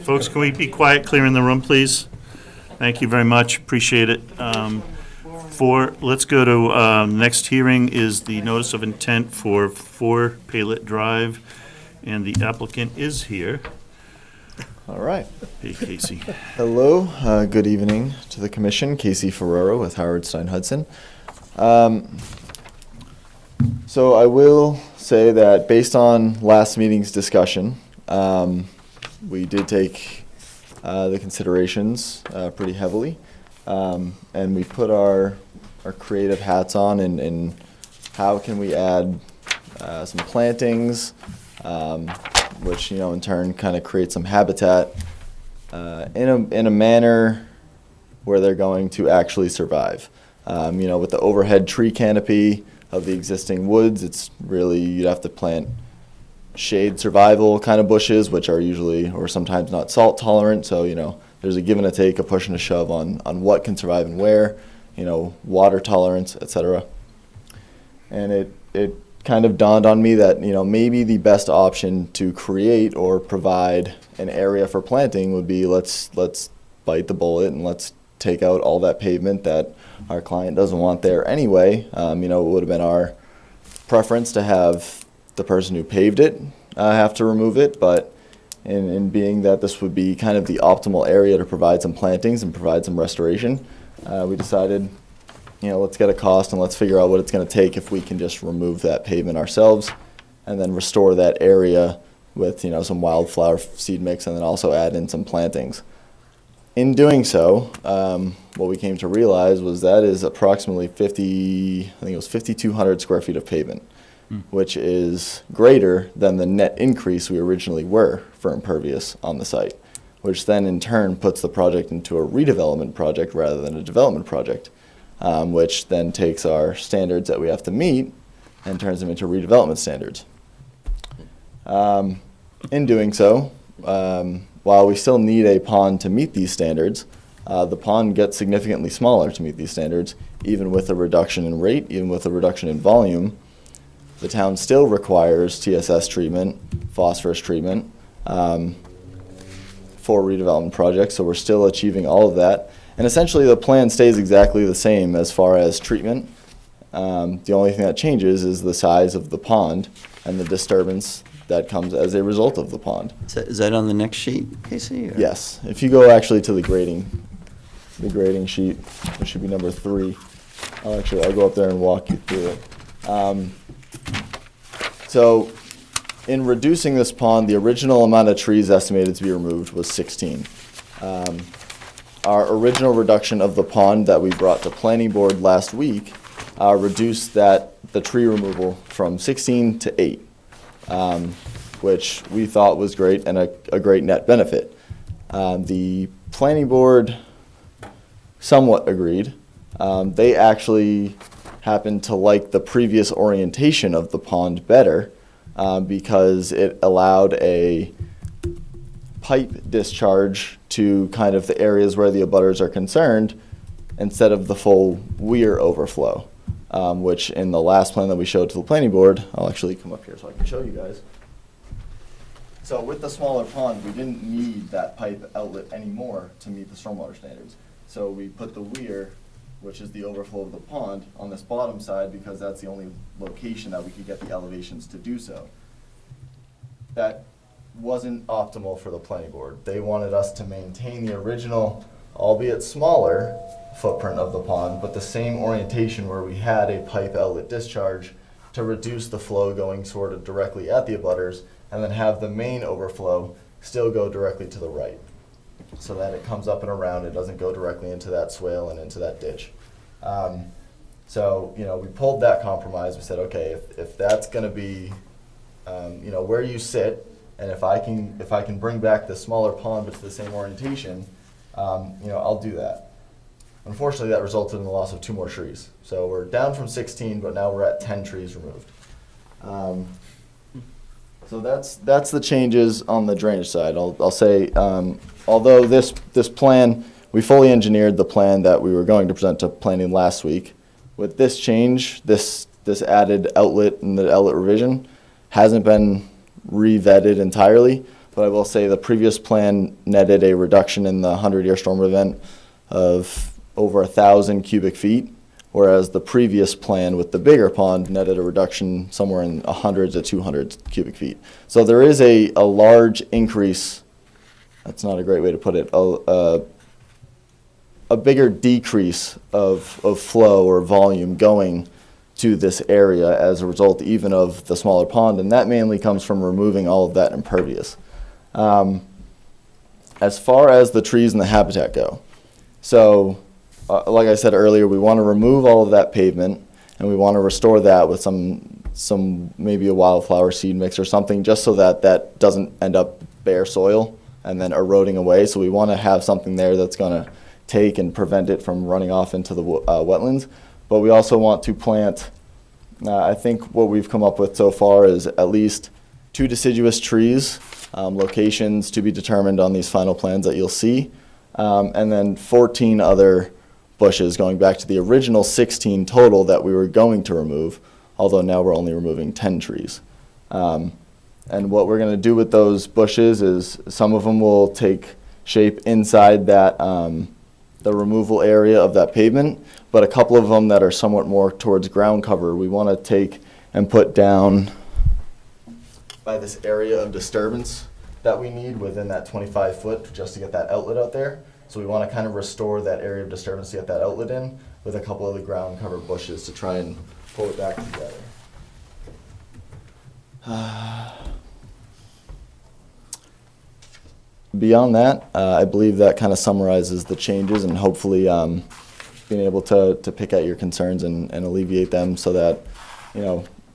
Speaker 1: Folks, can we be quiet, clear in the room, please? Thank you very much, appreciate it. Let's go to, next hearing is the notice of intent for 4 Palet Drive, and the applicant is here.
Speaker 16: All right.
Speaker 1: Hey, Casey.
Speaker 16: Hello. Good evening to the commission. Casey Ferrero with Howard Stein Hudson. So I will say that based on last meeting's discussion, we did take the considerations pretty heavily, and we put our creative hats on in how can we add some plantings, which in turn kind of create some habitat in a manner where they're going to actually survive. With the overhead tree canopy of the existing woods, it's really, you'd have to plant shade survival kind of bushes, which are usually or sometimes not salt tolerant. So, there's a give and a take, a push and a shove on what can survive and where, water tolerance, etc. And it kind of dawned on me that, maybe the best option to create or provide an area for planting would be let's bite the bullet and let's take out all that pavement that our client doesn't want there anyway. It would have been our preference to have the person who paved it have to remove it, but in being that this would be kind of the optimal area to provide some plantings and provide some restoration, we decided, let's get a cost and let's figure out what it's going to take if we can just remove that pavement ourselves and then restore that area with, some wildflower seed mix and then also add in some plantings. In doing so, what we came to realize was that is approximately 5,200 square feet of pavement, which is greater than the net increase we originally were for impervious on the site, which then in turn puts the project into a redevelopment project rather than a development project, which then takes our standards that we have to meet and turns them into redevelopment standards. In doing so, while we still need a pond to meet these standards, the pond gets significantly smaller to meet these standards, even with a reduction in rate, even with a reduction in volume. The town still requires TSS treatment, phosphorus treatment, for redevelopment projects, so we're still achieving all of that. And essentially the plan stays exactly the same as far as treatment. The only thing that changes is the size of the pond and the disturbance that comes as a result of the pond.
Speaker 2: Is that on the next sheet, Casey? or-
Speaker 16: Yes, if you go actually to the grading sheet, which should be number 3. I'll go up there and walk you through it. So in reducing this pond, the original amount of trees estimated to be removed was 16. Our original reduction of the pond that we brought to planning board last week reduced the tree removal from 16 to 8, which we thought was great and a great net benefit. The planning board somewhat agreed. They actually happened to like the previous orientation of the pond better because it allowed a pipe discharge to kind of the areas where the abutters are concerned instead of the full weir overflow, which in the last plan that we showed to the planning board, I'll actually come up here so I can show you guys. So with the smaller pond, we didn't need that pipe outlet anymore to meet the stormwater standards. So we put the weir, which is the overflow of the pond, on this bottom side because that's the only location that we could get the elevations to do so. That wasn't optimal for the planning board. They wanted us to maintain the original, albeit smaller, footprint of the pond, but the same orientation where we had a pipe outlet discharge to reduce the flow going sort of directly at the abutters, and then have the main overflow still go directly to the right, so that it comes up and around, it doesn't go directly into that swale and into that ditch. So, we pulled that compromise. We said, okay, if that's gonna be, where you sit, and if I can bring back the smaller pond but to the same orientation, I'll do that. Unfortunately, that resulted in the loss of 2 more trees. So we're down from 16, but now we're at 10 trees removed. So that's the changes on the drainage side. I'll say, although this plan, we fully engineered the plan that we were going to present to planning last week. With this change, this added outlet and the outlet revision hasn't been re-vetted entirely, but I will say the previous plan netted a reduction in the 100-year storm event of over 1,000 cubic feet, whereas the previous plan with the bigger pond netted a reduction somewhere in 100 to 200 cubic feet. So there is a large increase, that's not a great way to put it, a bigger decrease of flow or volume going to this area as a result even of the smaller pond, and that mainly comes from removing all of that impervious. As far as the trees and the habitat go, so like I said earlier, we want to remove all of that pavement and we want to restore that with some maybe a wildflower seed mix or something, just so that that doesn't end up bare soil and then eroding away. So we want to have something there that's going to take and prevent it from running off into the wetlands. But we also want to plant, I think what we've come up with so far is at least 2 deciduous trees, locations to be determined on these final plans that you'll see, and then 14 other bushes, going back to the original 16 total that we were going to remove, although now we're only removing 10 trees. And what we're going to do with those bushes is some of them will take shape inside that the removal area of that pavement, but a couple of them that are somewhat more towards ground cover, we want to take and put down by this area of disturbance that we need within that 25 foot just to get that outlet out there. So we want to kind of restore that area of disturbance to get that outlet in with a couple of the ground cover bushes to try and pull it back together. Beyond that, I believe that kind of summarizes the changes, and hopefully being able to pick at your concerns and alleviate them so that,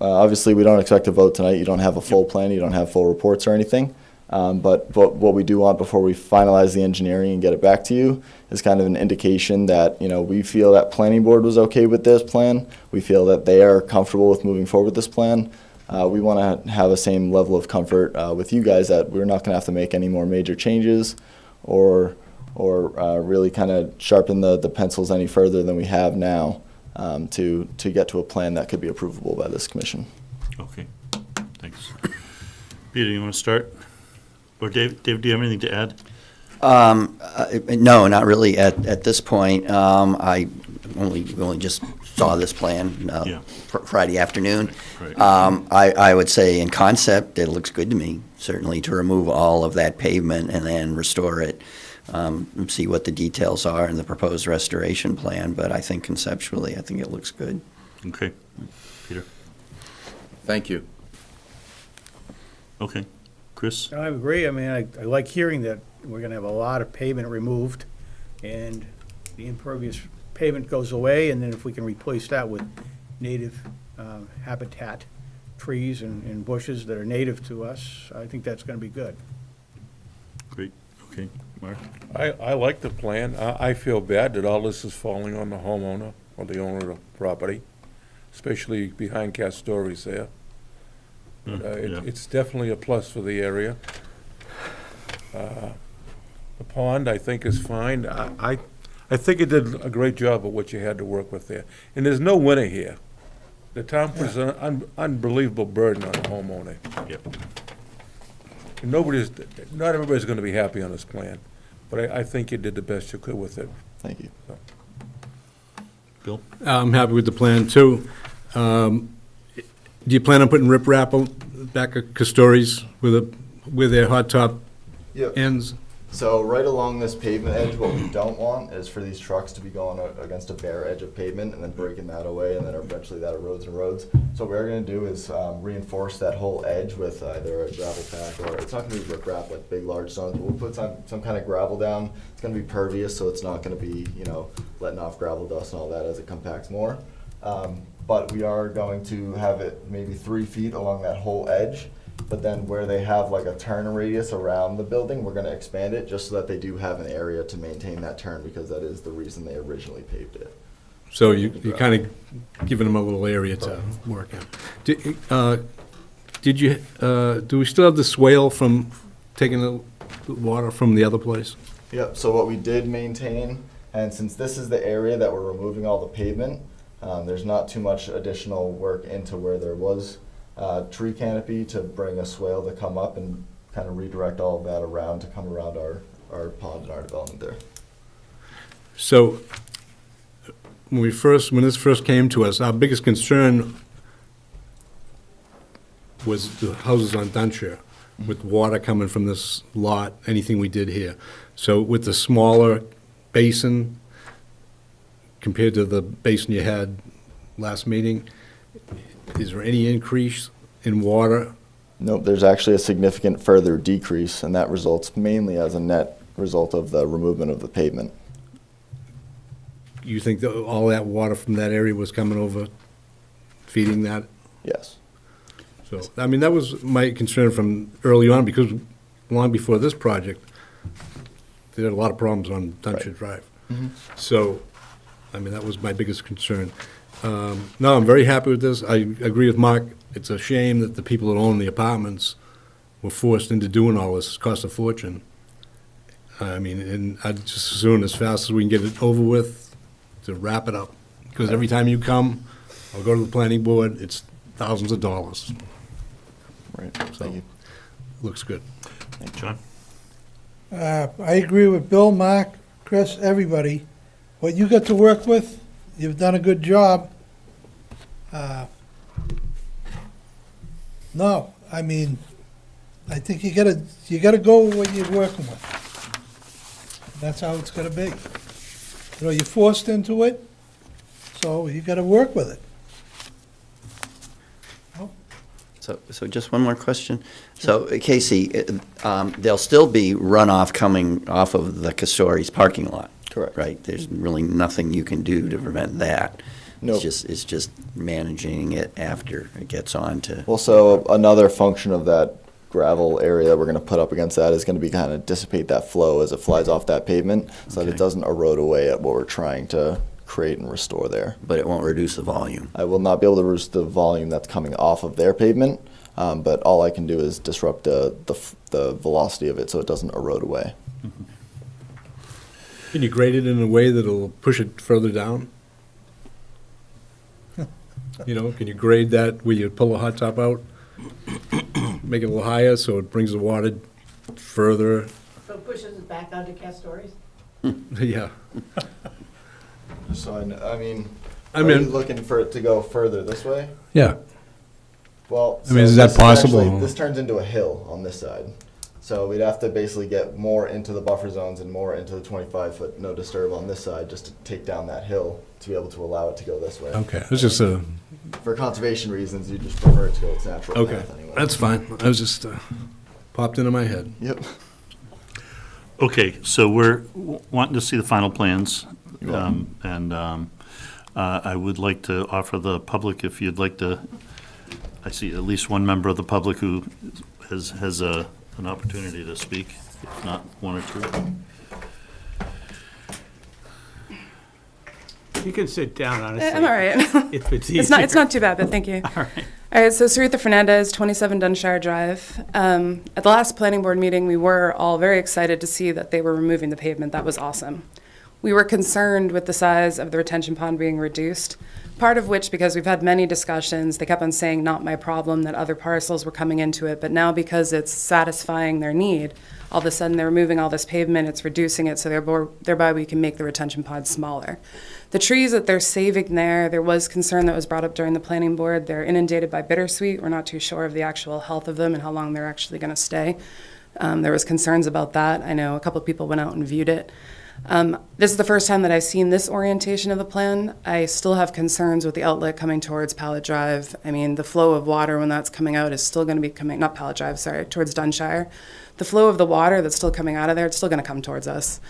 Speaker 16: obviously we don't expect a vote tonight. You don't have a full plan, you don't have full reports or anything. But what we do want before we finalize the engineering and get it back to you is kind of an indication that, we feel that planning board was okay with this plan. We feel that they are comfortable with moving forward with this plan. We want to have the same level of comfort with you guys that we're not going to have to make any more major changes or or really kind of sharpen the pencils any further than we have now to get to a plan that could be approvable by this commission.
Speaker 1: Okay, thanks. Peter, you want to start? Or Dave, do you have anything to add?
Speaker 2: No, not really at this point. I only just saw this plan
Speaker 1: Yeah.
Speaker 2: Friday afternoon.
Speaker 1: Right.
Speaker 2: I would say in concept, it looks good to me, certainly to remove all of that pavement and then restore it. See what the details are in the proposed restoration plan, but I think conceptually, I think it looks good.
Speaker 1: Okay. Peter?
Speaker 6: Thank you.
Speaker 1: Okay. Chris?
Speaker 12: I agree. I mean, I like hearing that we're gonna have a lot of pavement removed, and the impervious pavement goes away, and then if we can replace that with native habitat, trees and bushes that are native to us, I think that's gonna be good.
Speaker 1: Great. Okay. Mark?
Speaker 4: I like the plan. I feel bad that all this is falling on the homeowner or the owner of the property, especially behind Castori's there.
Speaker 1: Yeah.
Speaker 4: It's definitely a plus for the area. The pond, I think, is fine. I think it did a great job of what you had to work with there. And there's no winner here. The town puts an unbelievable burden on the homeowner.
Speaker 1: Yep.
Speaker 4: And not everybody's gonna be happy on this plan, but I think you did the best you could with it.
Speaker 16: Thank you.
Speaker 1: Bill?
Speaker 13: I'm happy with the plan, too. Do you plan on putting riprap back at Castori's where their hot top
Speaker 16: Yep.
Speaker 13: ends?
Speaker 16: So right along this pavement edge, what we don't want is for these trucks to be going against a bare edge of pavement and then breaking that away, and then eventually that erodes and erodes. So what we're going to do is reinforce that whole edge with either a gravel pack, or it's not going to be riprap like big large stones, but we'll put some kind of gravel down. It's going to be pervious, so it's not going to be, letting off gravel dust and all that as it compacts more. But we are going to have it maybe 3 feet along that whole edge. But then where they have like a turn radius around the building, we're going to expand it just so that they do have an area to maintain that turn, because that is the reason they originally paved it.
Speaker 13: So you're kind of giving them a little area to work in. Do we still have the swale from taking the water from the other place?
Speaker 16: Yep, so what we did maintain, and since this is the area that we're removing all the pavement, there's not too much additional work into where there was tree canopy to bring a swale to come up and kind of redirect all of that around to come around our pond and our development there.
Speaker 13: So when this first came to us, our biggest concern was the houses on Dunshire, with water coming from this lot, anything we did here. So with the smaller basin compared to the basin you had last meeting, is there any increase in water?
Speaker 16: Nope, there's actually a significant further decrease, and that results mainly as a net result of the removal of the pavement.
Speaker 13: You think that all that water from that area was coming over, feeding that?
Speaker 16: Yes.
Speaker 13: So, I mean, that was my concern from early on, because long before this project, they had a lot of problems on Dunshire Drive.
Speaker 16: Mm-hmm.
Speaker 13: So, I mean, that was my biggest concern. No, I'm very happy with this. I agree with Mark. It's a shame that the people that own the apartments were forced into doing all this. It cost a fortune. I mean, and I'd just as soon, as fast as we can get it over with, to wrap it up. Because every time you come, I'll go to the planning board, it's thousands of dollars.
Speaker 16: Right,
Speaker 13: So,
Speaker 16: thank you.
Speaker 13: looks good.
Speaker 1: John?
Speaker 14: I agree with Bill, Mark, Chris, everybody. What you got to work with, you've done a good job. No, I mean, I think you gotta go with what you're working with. That's how it's gonna be. You're forced into it, so you gotta work with it.
Speaker 2: So just one more question. So Casey, there'll still be runoff coming off of the Castori's parking lot.
Speaker 16: Correct.
Speaker 2: Right? There's really nothing you can do to prevent that.
Speaker 16: Nope.
Speaker 2: It's just managing it after it gets on to.
Speaker 16: Well, so another function of that gravel area that we're going to put up against that is going to be kind of dissipate that flow as it flies off that pavement, so that
Speaker 2: Okay.
Speaker 16: it doesn't erode away at what we're trying to create and restore there.
Speaker 2: But it won't reduce the volume.
Speaker 16: I will not be able to reduce the volume that's coming off of their pavement, but all I can do is disrupt the velocity of it so it doesn't erode away.
Speaker 13: Can you grade it in a way that'll push it further down? You know, can you grade that where you pull the hot top out? Make it a little higher so it brings the water further?
Speaker 10: So it pushes it back onto Castores?
Speaker 13: Yeah.
Speaker 16: So I mean,
Speaker 13: I
Speaker 16: are
Speaker 13: mean-
Speaker 16: you looking for it to go further this way?
Speaker 13: Yeah.
Speaker 16: Well,
Speaker 13: I mean, is that possible?
Speaker 16: This turns into a hill on this side. So we'd have to basically get more into the buffer zones and more into the 25-foot no disturb on this side just to take down that hill to be able to allow it to go this way.
Speaker 13: Okay, it's just a,
Speaker 16: For conservation reasons, you just prefer it to go its natural
Speaker 13: okay,
Speaker 16: path anyway.
Speaker 13: that's fine. I was just, popped into my head.
Speaker 16: Yep.
Speaker 1: Okay, so we're wanting to see the final plans. I would like to offer the public, if you'd like to, I see at least one member of the public who has an opportunity to speak, if not one or two.
Speaker 12: You can sit down, honestly.
Speaker 17: I'm all right.
Speaker 12: If it's easier.
Speaker 17: It's not too bad, but thank you.
Speaker 12: All right.
Speaker 17: All right, so Sarita Fernandez, 27 Dunshire Drive. At the last planning board meeting, we were all very excited to see that they were removing the pavement. That was awesome. We were concerned with the size of the retention pond being reduced, part of which because we've had many discussions. They kept on saying, not my problem, that other parcels were coming into it. But now because it's satisfying their need, all of a sudden they're removing all this pavement, it's reducing it, so thereby we can make the retention pond smaller. The trees that they're saving there was concern that was brought up during the planning board. They're inundated by bittersweet. We're not too sure of the actual health of them and how long they're actually going to stay. There was concerns about that. I know a couple of people went out and viewed it. This is the first time that I've seen this orientation of the plan. I still have concerns with the outlet coming towards Pallet Drive. I mean, the flow of water when that's coming out is still going to be coming, not Pallet Drive, sorry, towards Dunshire. The flow of the water that's still coming out of there, it's still going to come towards us.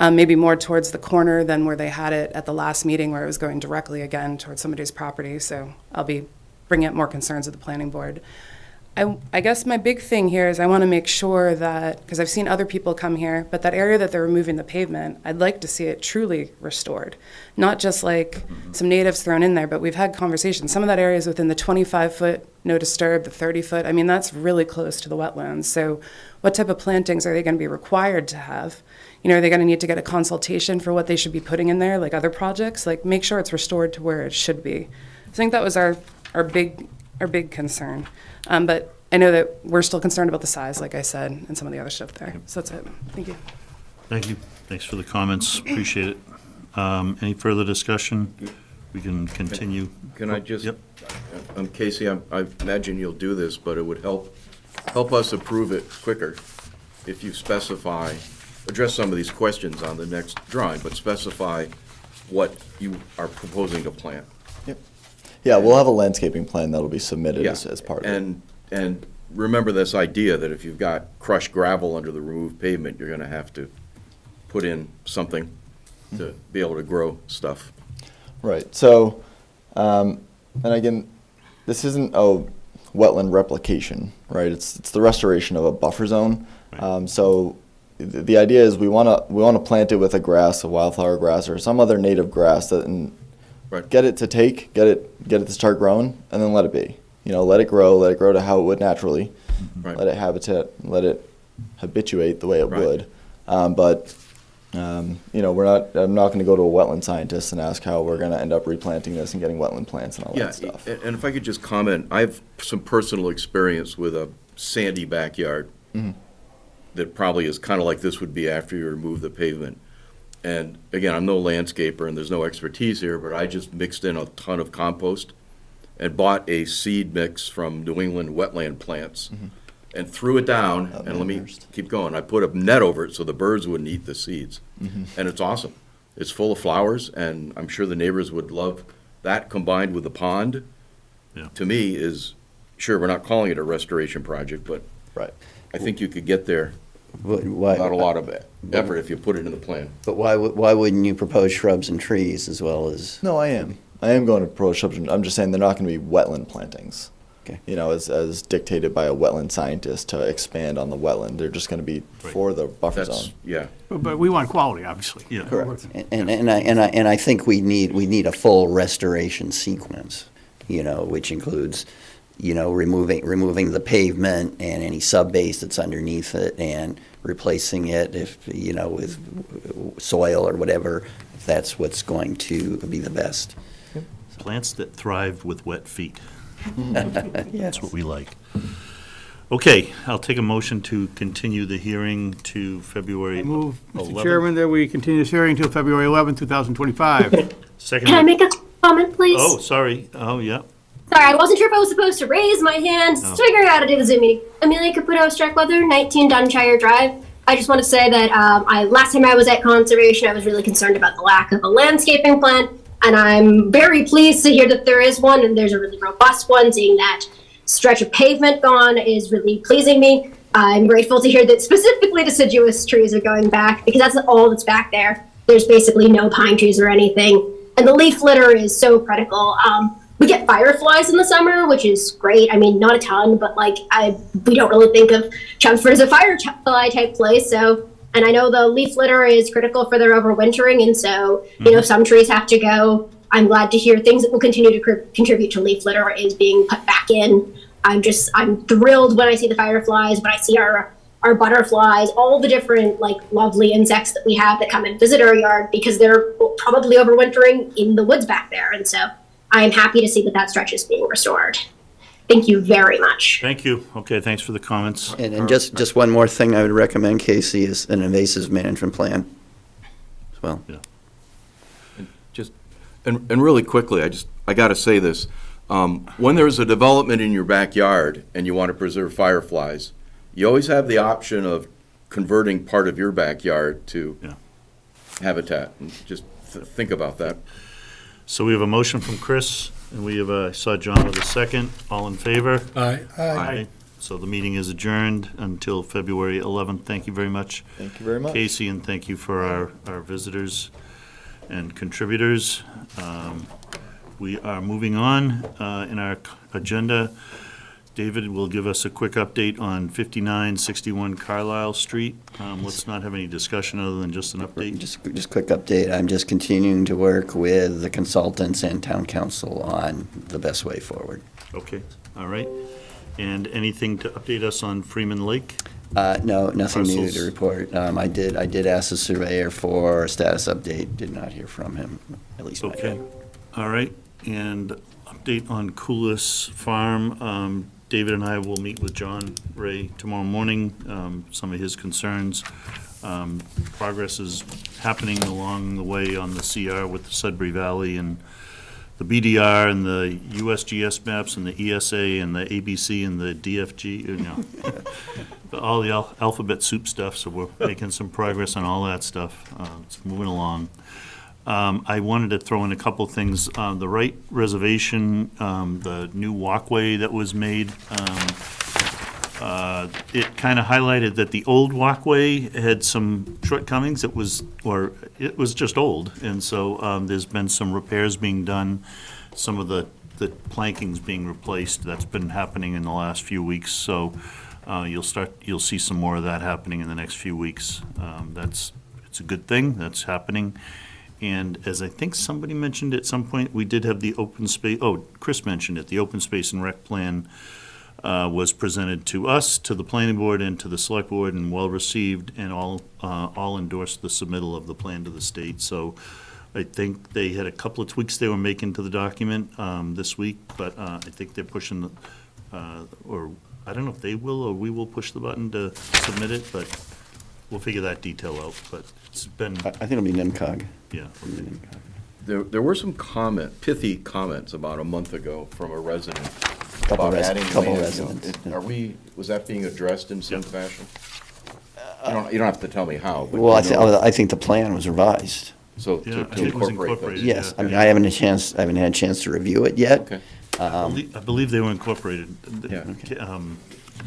Speaker 17: Maybe more towards the corner than where they had it at the last meeting where it was going directly again towards somebody's property. So I'll be bringing up more concerns at the planning board. I guess my big thing here is I want to make sure that, because I've seen other people come here, but that area that they're removing the pavement, I'd like to see it truly restored. Not just like some natives thrown in there, but we've had conversations. Some of that area is within the 25-foot no disturb, the 30-foot. I mean, that's really close to the wetlands. So what type of plantings are they going to be required to have? You know, are they going to need to get a consultation for what they should be putting in there, like other projects? Like, make sure it's restored to where it should be. I think that was our big concern. But I know that we're still concerned about the size, like I said, and some of the other stuff there. So that's it. Thank you.
Speaker 1: Thank you. Thanks for the comments. Appreciate it. Any further discussion? We can continue.
Speaker 6: Can I just,
Speaker 1: Yep.
Speaker 6: Casey, I imagine you'll do this, but it would help us approve it quicker if you address some of these questions on the next drawing, but specify what you are proposing to plant.
Speaker 16: Yeah, we'll have a landscaping plan that'll be submitted
Speaker 6: Yeah,
Speaker 16: as part of it.
Speaker 6: And remember this idea that if you've got crushed gravel under the removed pavement, you're gonna have to put in something to be able to grow stuff.
Speaker 16: Right, so, and again, this isn't a wetland replication, right? It's the restoration of a buffer zone. So the idea is we wanna plant it with a grass, a wildflower grass, or some other native grass that,
Speaker 6: Right.
Speaker 16: get it to start growing, and then let it be. You know, let it grow to how it would naturally.
Speaker 6: Right.
Speaker 16: Let it habituate the way it
Speaker 6: Right.
Speaker 16: would. You know, I'm not gonna go to a wetland scientist and ask how we're gonna end up replanting this and getting wetland plants and all
Speaker 6: Yeah,
Speaker 16: that stuff.
Speaker 6: and if I could just comment, I have some personal experience with a sandy backyard that probably is kind of like this would be after you remove the pavement. And again, I'm no landscaper and there's no expertise here, but I just mixed in a ton of compost and bought a seed mix from New England wetland plants and threw it down, and let me keep going. I put a net over it so the birds wouldn't eat the seeds. And it's awesome. It's full of flowers, and I'm sure the neighbors would love that combined with the pond.
Speaker 1: Yeah.
Speaker 6: To me is, sure, we're not calling it a restoration project, but
Speaker 16: Right.
Speaker 6: I think you could get there without a lot of effort if you put it in the plan.
Speaker 2: But why wouldn't you propose shrubs and trees as well as?
Speaker 16: No, I am going to propose shrubs. I'm just saying they're not gonna be wetland plantings.
Speaker 2: Okay.
Speaker 16: You know, as dictated by a wetland scientist to expand on the wetland. They're just gonna be for the buffer zone.
Speaker 6: Yeah.
Speaker 12: But we want quality, obviously.
Speaker 1: Yeah.
Speaker 16: Correct.
Speaker 2: And I think we need a full restoration sequence, you know, which includes removing the pavement and any sub-base that's underneath it and replacing it with soil or whatever, if that's what's going to be the best.
Speaker 1: Plants that thrive with wet feet. That's what we like. Okay, I'll take a motion to continue the hearing to February
Speaker 12: I move, Mr.
Speaker 1: 11th.
Speaker 12: Chairman, that we continue this hearing until February 11th, 2025.
Speaker 1: Second.
Speaker 18: Can I make a comment, please?
Speaker 1: Oh, sorry. Oh, yeah.
Speaker 18: Sorry, I wasn't sure if I was supposed to raise my hand. Just figuring out how to do the Zoom meeting. Amelia Caputo, Starkweather, 19 Dunshire Drive. I just want to say that last time I was at Conservation, I was really concerned about the lack of a landscaping plan, and I'm very pleased to hear that there is one, and there's a really robust one. Seeing that stretch of pavement gone is really pleasing me. I'm grateful to hear that specifically deciduous trees are going back, because that's all that's back there. There's basically no pine trees or anything, and the leaf litter is so critical. We get fireflies in the summer, which is great. I mean, not a ton, but we don't really think of Chelmsford as a firefly type place. So, and I know the leaf litter is critical for their overwintering, and so some trees have to go. I'm glad to hear things that will continue to contribute to leaf litter is being put back in. I'm thrilled when I see the fireflies, when I see our butterflies, all the different lovely insects that we have that come and visit our yard, because they're probably overwintering in the woods back there, and so I am happy to see that stretch is being restored. Thank you very much.
Speaker 1: Thank you. Okay, thanks for the comments.
Speaker 2: And just one more thing I would recommend, Casey, is an invasive management plan as well.
Speaker 1: Yeah.
Speaker 6: And really quickly, I got to say this. When there's a development in your backyard and you want to preserve fireflies, you always have the option of converting part of your backyard to habitat. And just think about that.
Speaker 1: So we have a motion from Chris, and we have I saw John with a second. All in favor?
Speaker 13: Aye.
Speaker 1: Aye. So the meeting is adjourned until February 11th. Thank you very much.
Speaker 16: Thank you very much.
Speaker 1: Casey, and thank you for our visitors and contributors. We are moving on in our agenda. David will give us a quick update on 5961 Carlisle Street. Let's not have any discussion other than just an update.
Speaker 2: Just quick update. I'm just continuing to work with the consultants and town council on the best way forward.
Speaker 1: Okay, all right. And anything to update us on Freeman Lake?
Speaker 2: No, nothing new
Speaker 1: Parcels.
Speaker 2: to report. I did ask the surveyor for a status update. Did not hear from him, at least not
Speaker 1: Okay,
Speaker 2: yet.
Speaker 1: all right. And update on Coolis Farm. David and I will meet with John Ray tomorrow morning, some of his concerns. Progress is happening along the way on the CR with the Sudbury Valley and the BDR and the USGS maps and the ESA and the ABC and the DFG, all the alphabet soup stuff, so we're making some progress on all that stuff. It's moving along. I wanted to throw in a couple things. The Wright Reservation, the new walkway that was made, it kind of highlighted that the old walkway had some shortcomings. It was just old, and so there's been some repairs being done. Some of the planking's being replaced. That's been happening in the last few weeks. So you'll see some more of that happening in the next few weeks. It's a good thing. That's happening. And as I think somebody mentioned at some point, we did have the open space, Chris mentioned it, the open space and rec plan was presented to us, to the planning board, and to the select board, and well-received, and all endorsed the submittal of the plan to the state. So I think they had a couple of tweaks they were making to the document this week, but I think they're pushing, or I don't know if they will or we will push the button to submit it, but we'll figure that detail out. But it's been,
Speaker 2: I think it'll be NIMCOG.
Speaker 1: yeah.
Speaker 6: There were some pithy comments about a month ago from a resident
Speaker 2: Couple
Speaker 6: about adding land.
Speaker 2: residents.
Speaker 6: Was that being addressed in some fashion? You don't have to tell me how, but.
Speaker 2: Well,
Speaker 6: I
Speaker 2: I think the plan was revised.
Speaker 6: So
Speaker 1: Yeah, I
Speaker 6: to
Speaker 1: think it was
Speaker 6: incorporate those.
Speaker 1: incorporated.
Speaker 2: Yes,
Speaker 1: Yeah.
Speaker 2: I mean, I haven't had a chance to review it yet.
Speaker 6: Okay.
Speaker 1: I believe they were incorporated.
Speaker 6: Yeah.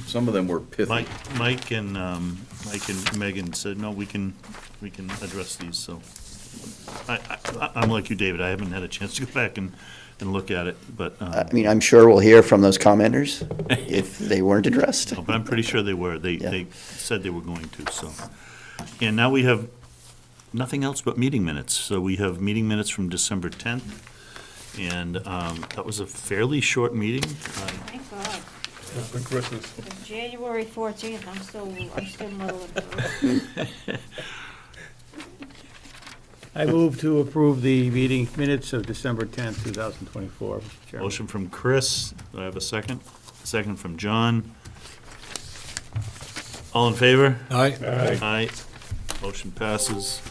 Speaker 6: Some of them were pithy.
Speaker 1: Mike and Megan said, no, we can address these, so. I'm like you, David, I haven't had a chance to go back and look at it, but.
Speaker 2: I mean, I'm sure we'll hear from those commenters if they weren't addressed.
Speaker 1: But I'm pretty sure they were. They said they were going to, so. And now we have nothing else but meeting minutes. So we have meeting minutes from December 10th And that was a fairly short meeting.
Speaker 11: Thank God.
Speaker 4: For Christmas.
Speaker 11: It's January 14th, I'm still muddling through.
Speaker 12: I move to approve the meeting minutes of December 10th, 2024, Mr. Chairman.
Speaker 1: Motion from Chris. Do I have a second? Second from John. All in favor?
Speaker 13: Aye.
Speaker 1: Aye. Motion passes.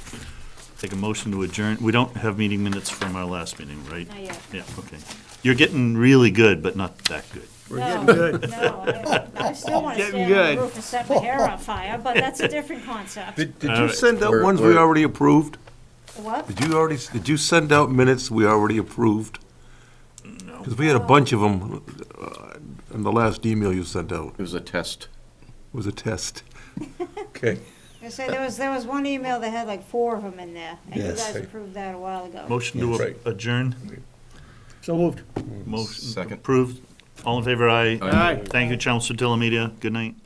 Speaker 1: Take a motion to adjourn. We don't have meeting minutes from our last meeting, right?
Speaker 11: Not yet.
Speaker 1: Yeah, okay. You're getting really good, but not that good.
Speaker 12: We're
Speaker 11: No,
Speaker 12: getting good.
Speaker 11: No, I still want to
Speaker 12: Getting
Speaker 11: stand on
Speaker 12: good.
Speaker 11: the roof and set my hair on fire, but that's a different concept.
Speaker 4: Did
Speaker 1: All
Speaker 4: you
Speaker 1: right.
Speaker 4: send out
Speaker 6: We're-
Speaker 4: ones we
Speaker 6: we're-
Speaker 4: already approved?
Speaker 11: What?
Speaker 4: Did you send out minutes we already approved?
Speaker 1: No.
Speaker 4: Because we had a bunch of them in the last email you sent out.
Speaker 6: It was a test.
Speaker 4: It was a test. Okay.
Speaker 11: I say there was one email that had like 4 of them in there, and you
Speaker 4: Yes.
Speaker 11: guys approved that a while ago.
Speaker 1: Motion to
Speaker 4: Right.
Speaker 1: adjourn.
Speaker 12: So moved.
Speaker 1: Motion
Speaker 6: Second.
Speaker 1: approved. All in favor, aye.
Speaker 12: Aye.
Speaker 1: Thank you, Chelmsford Media. Good night.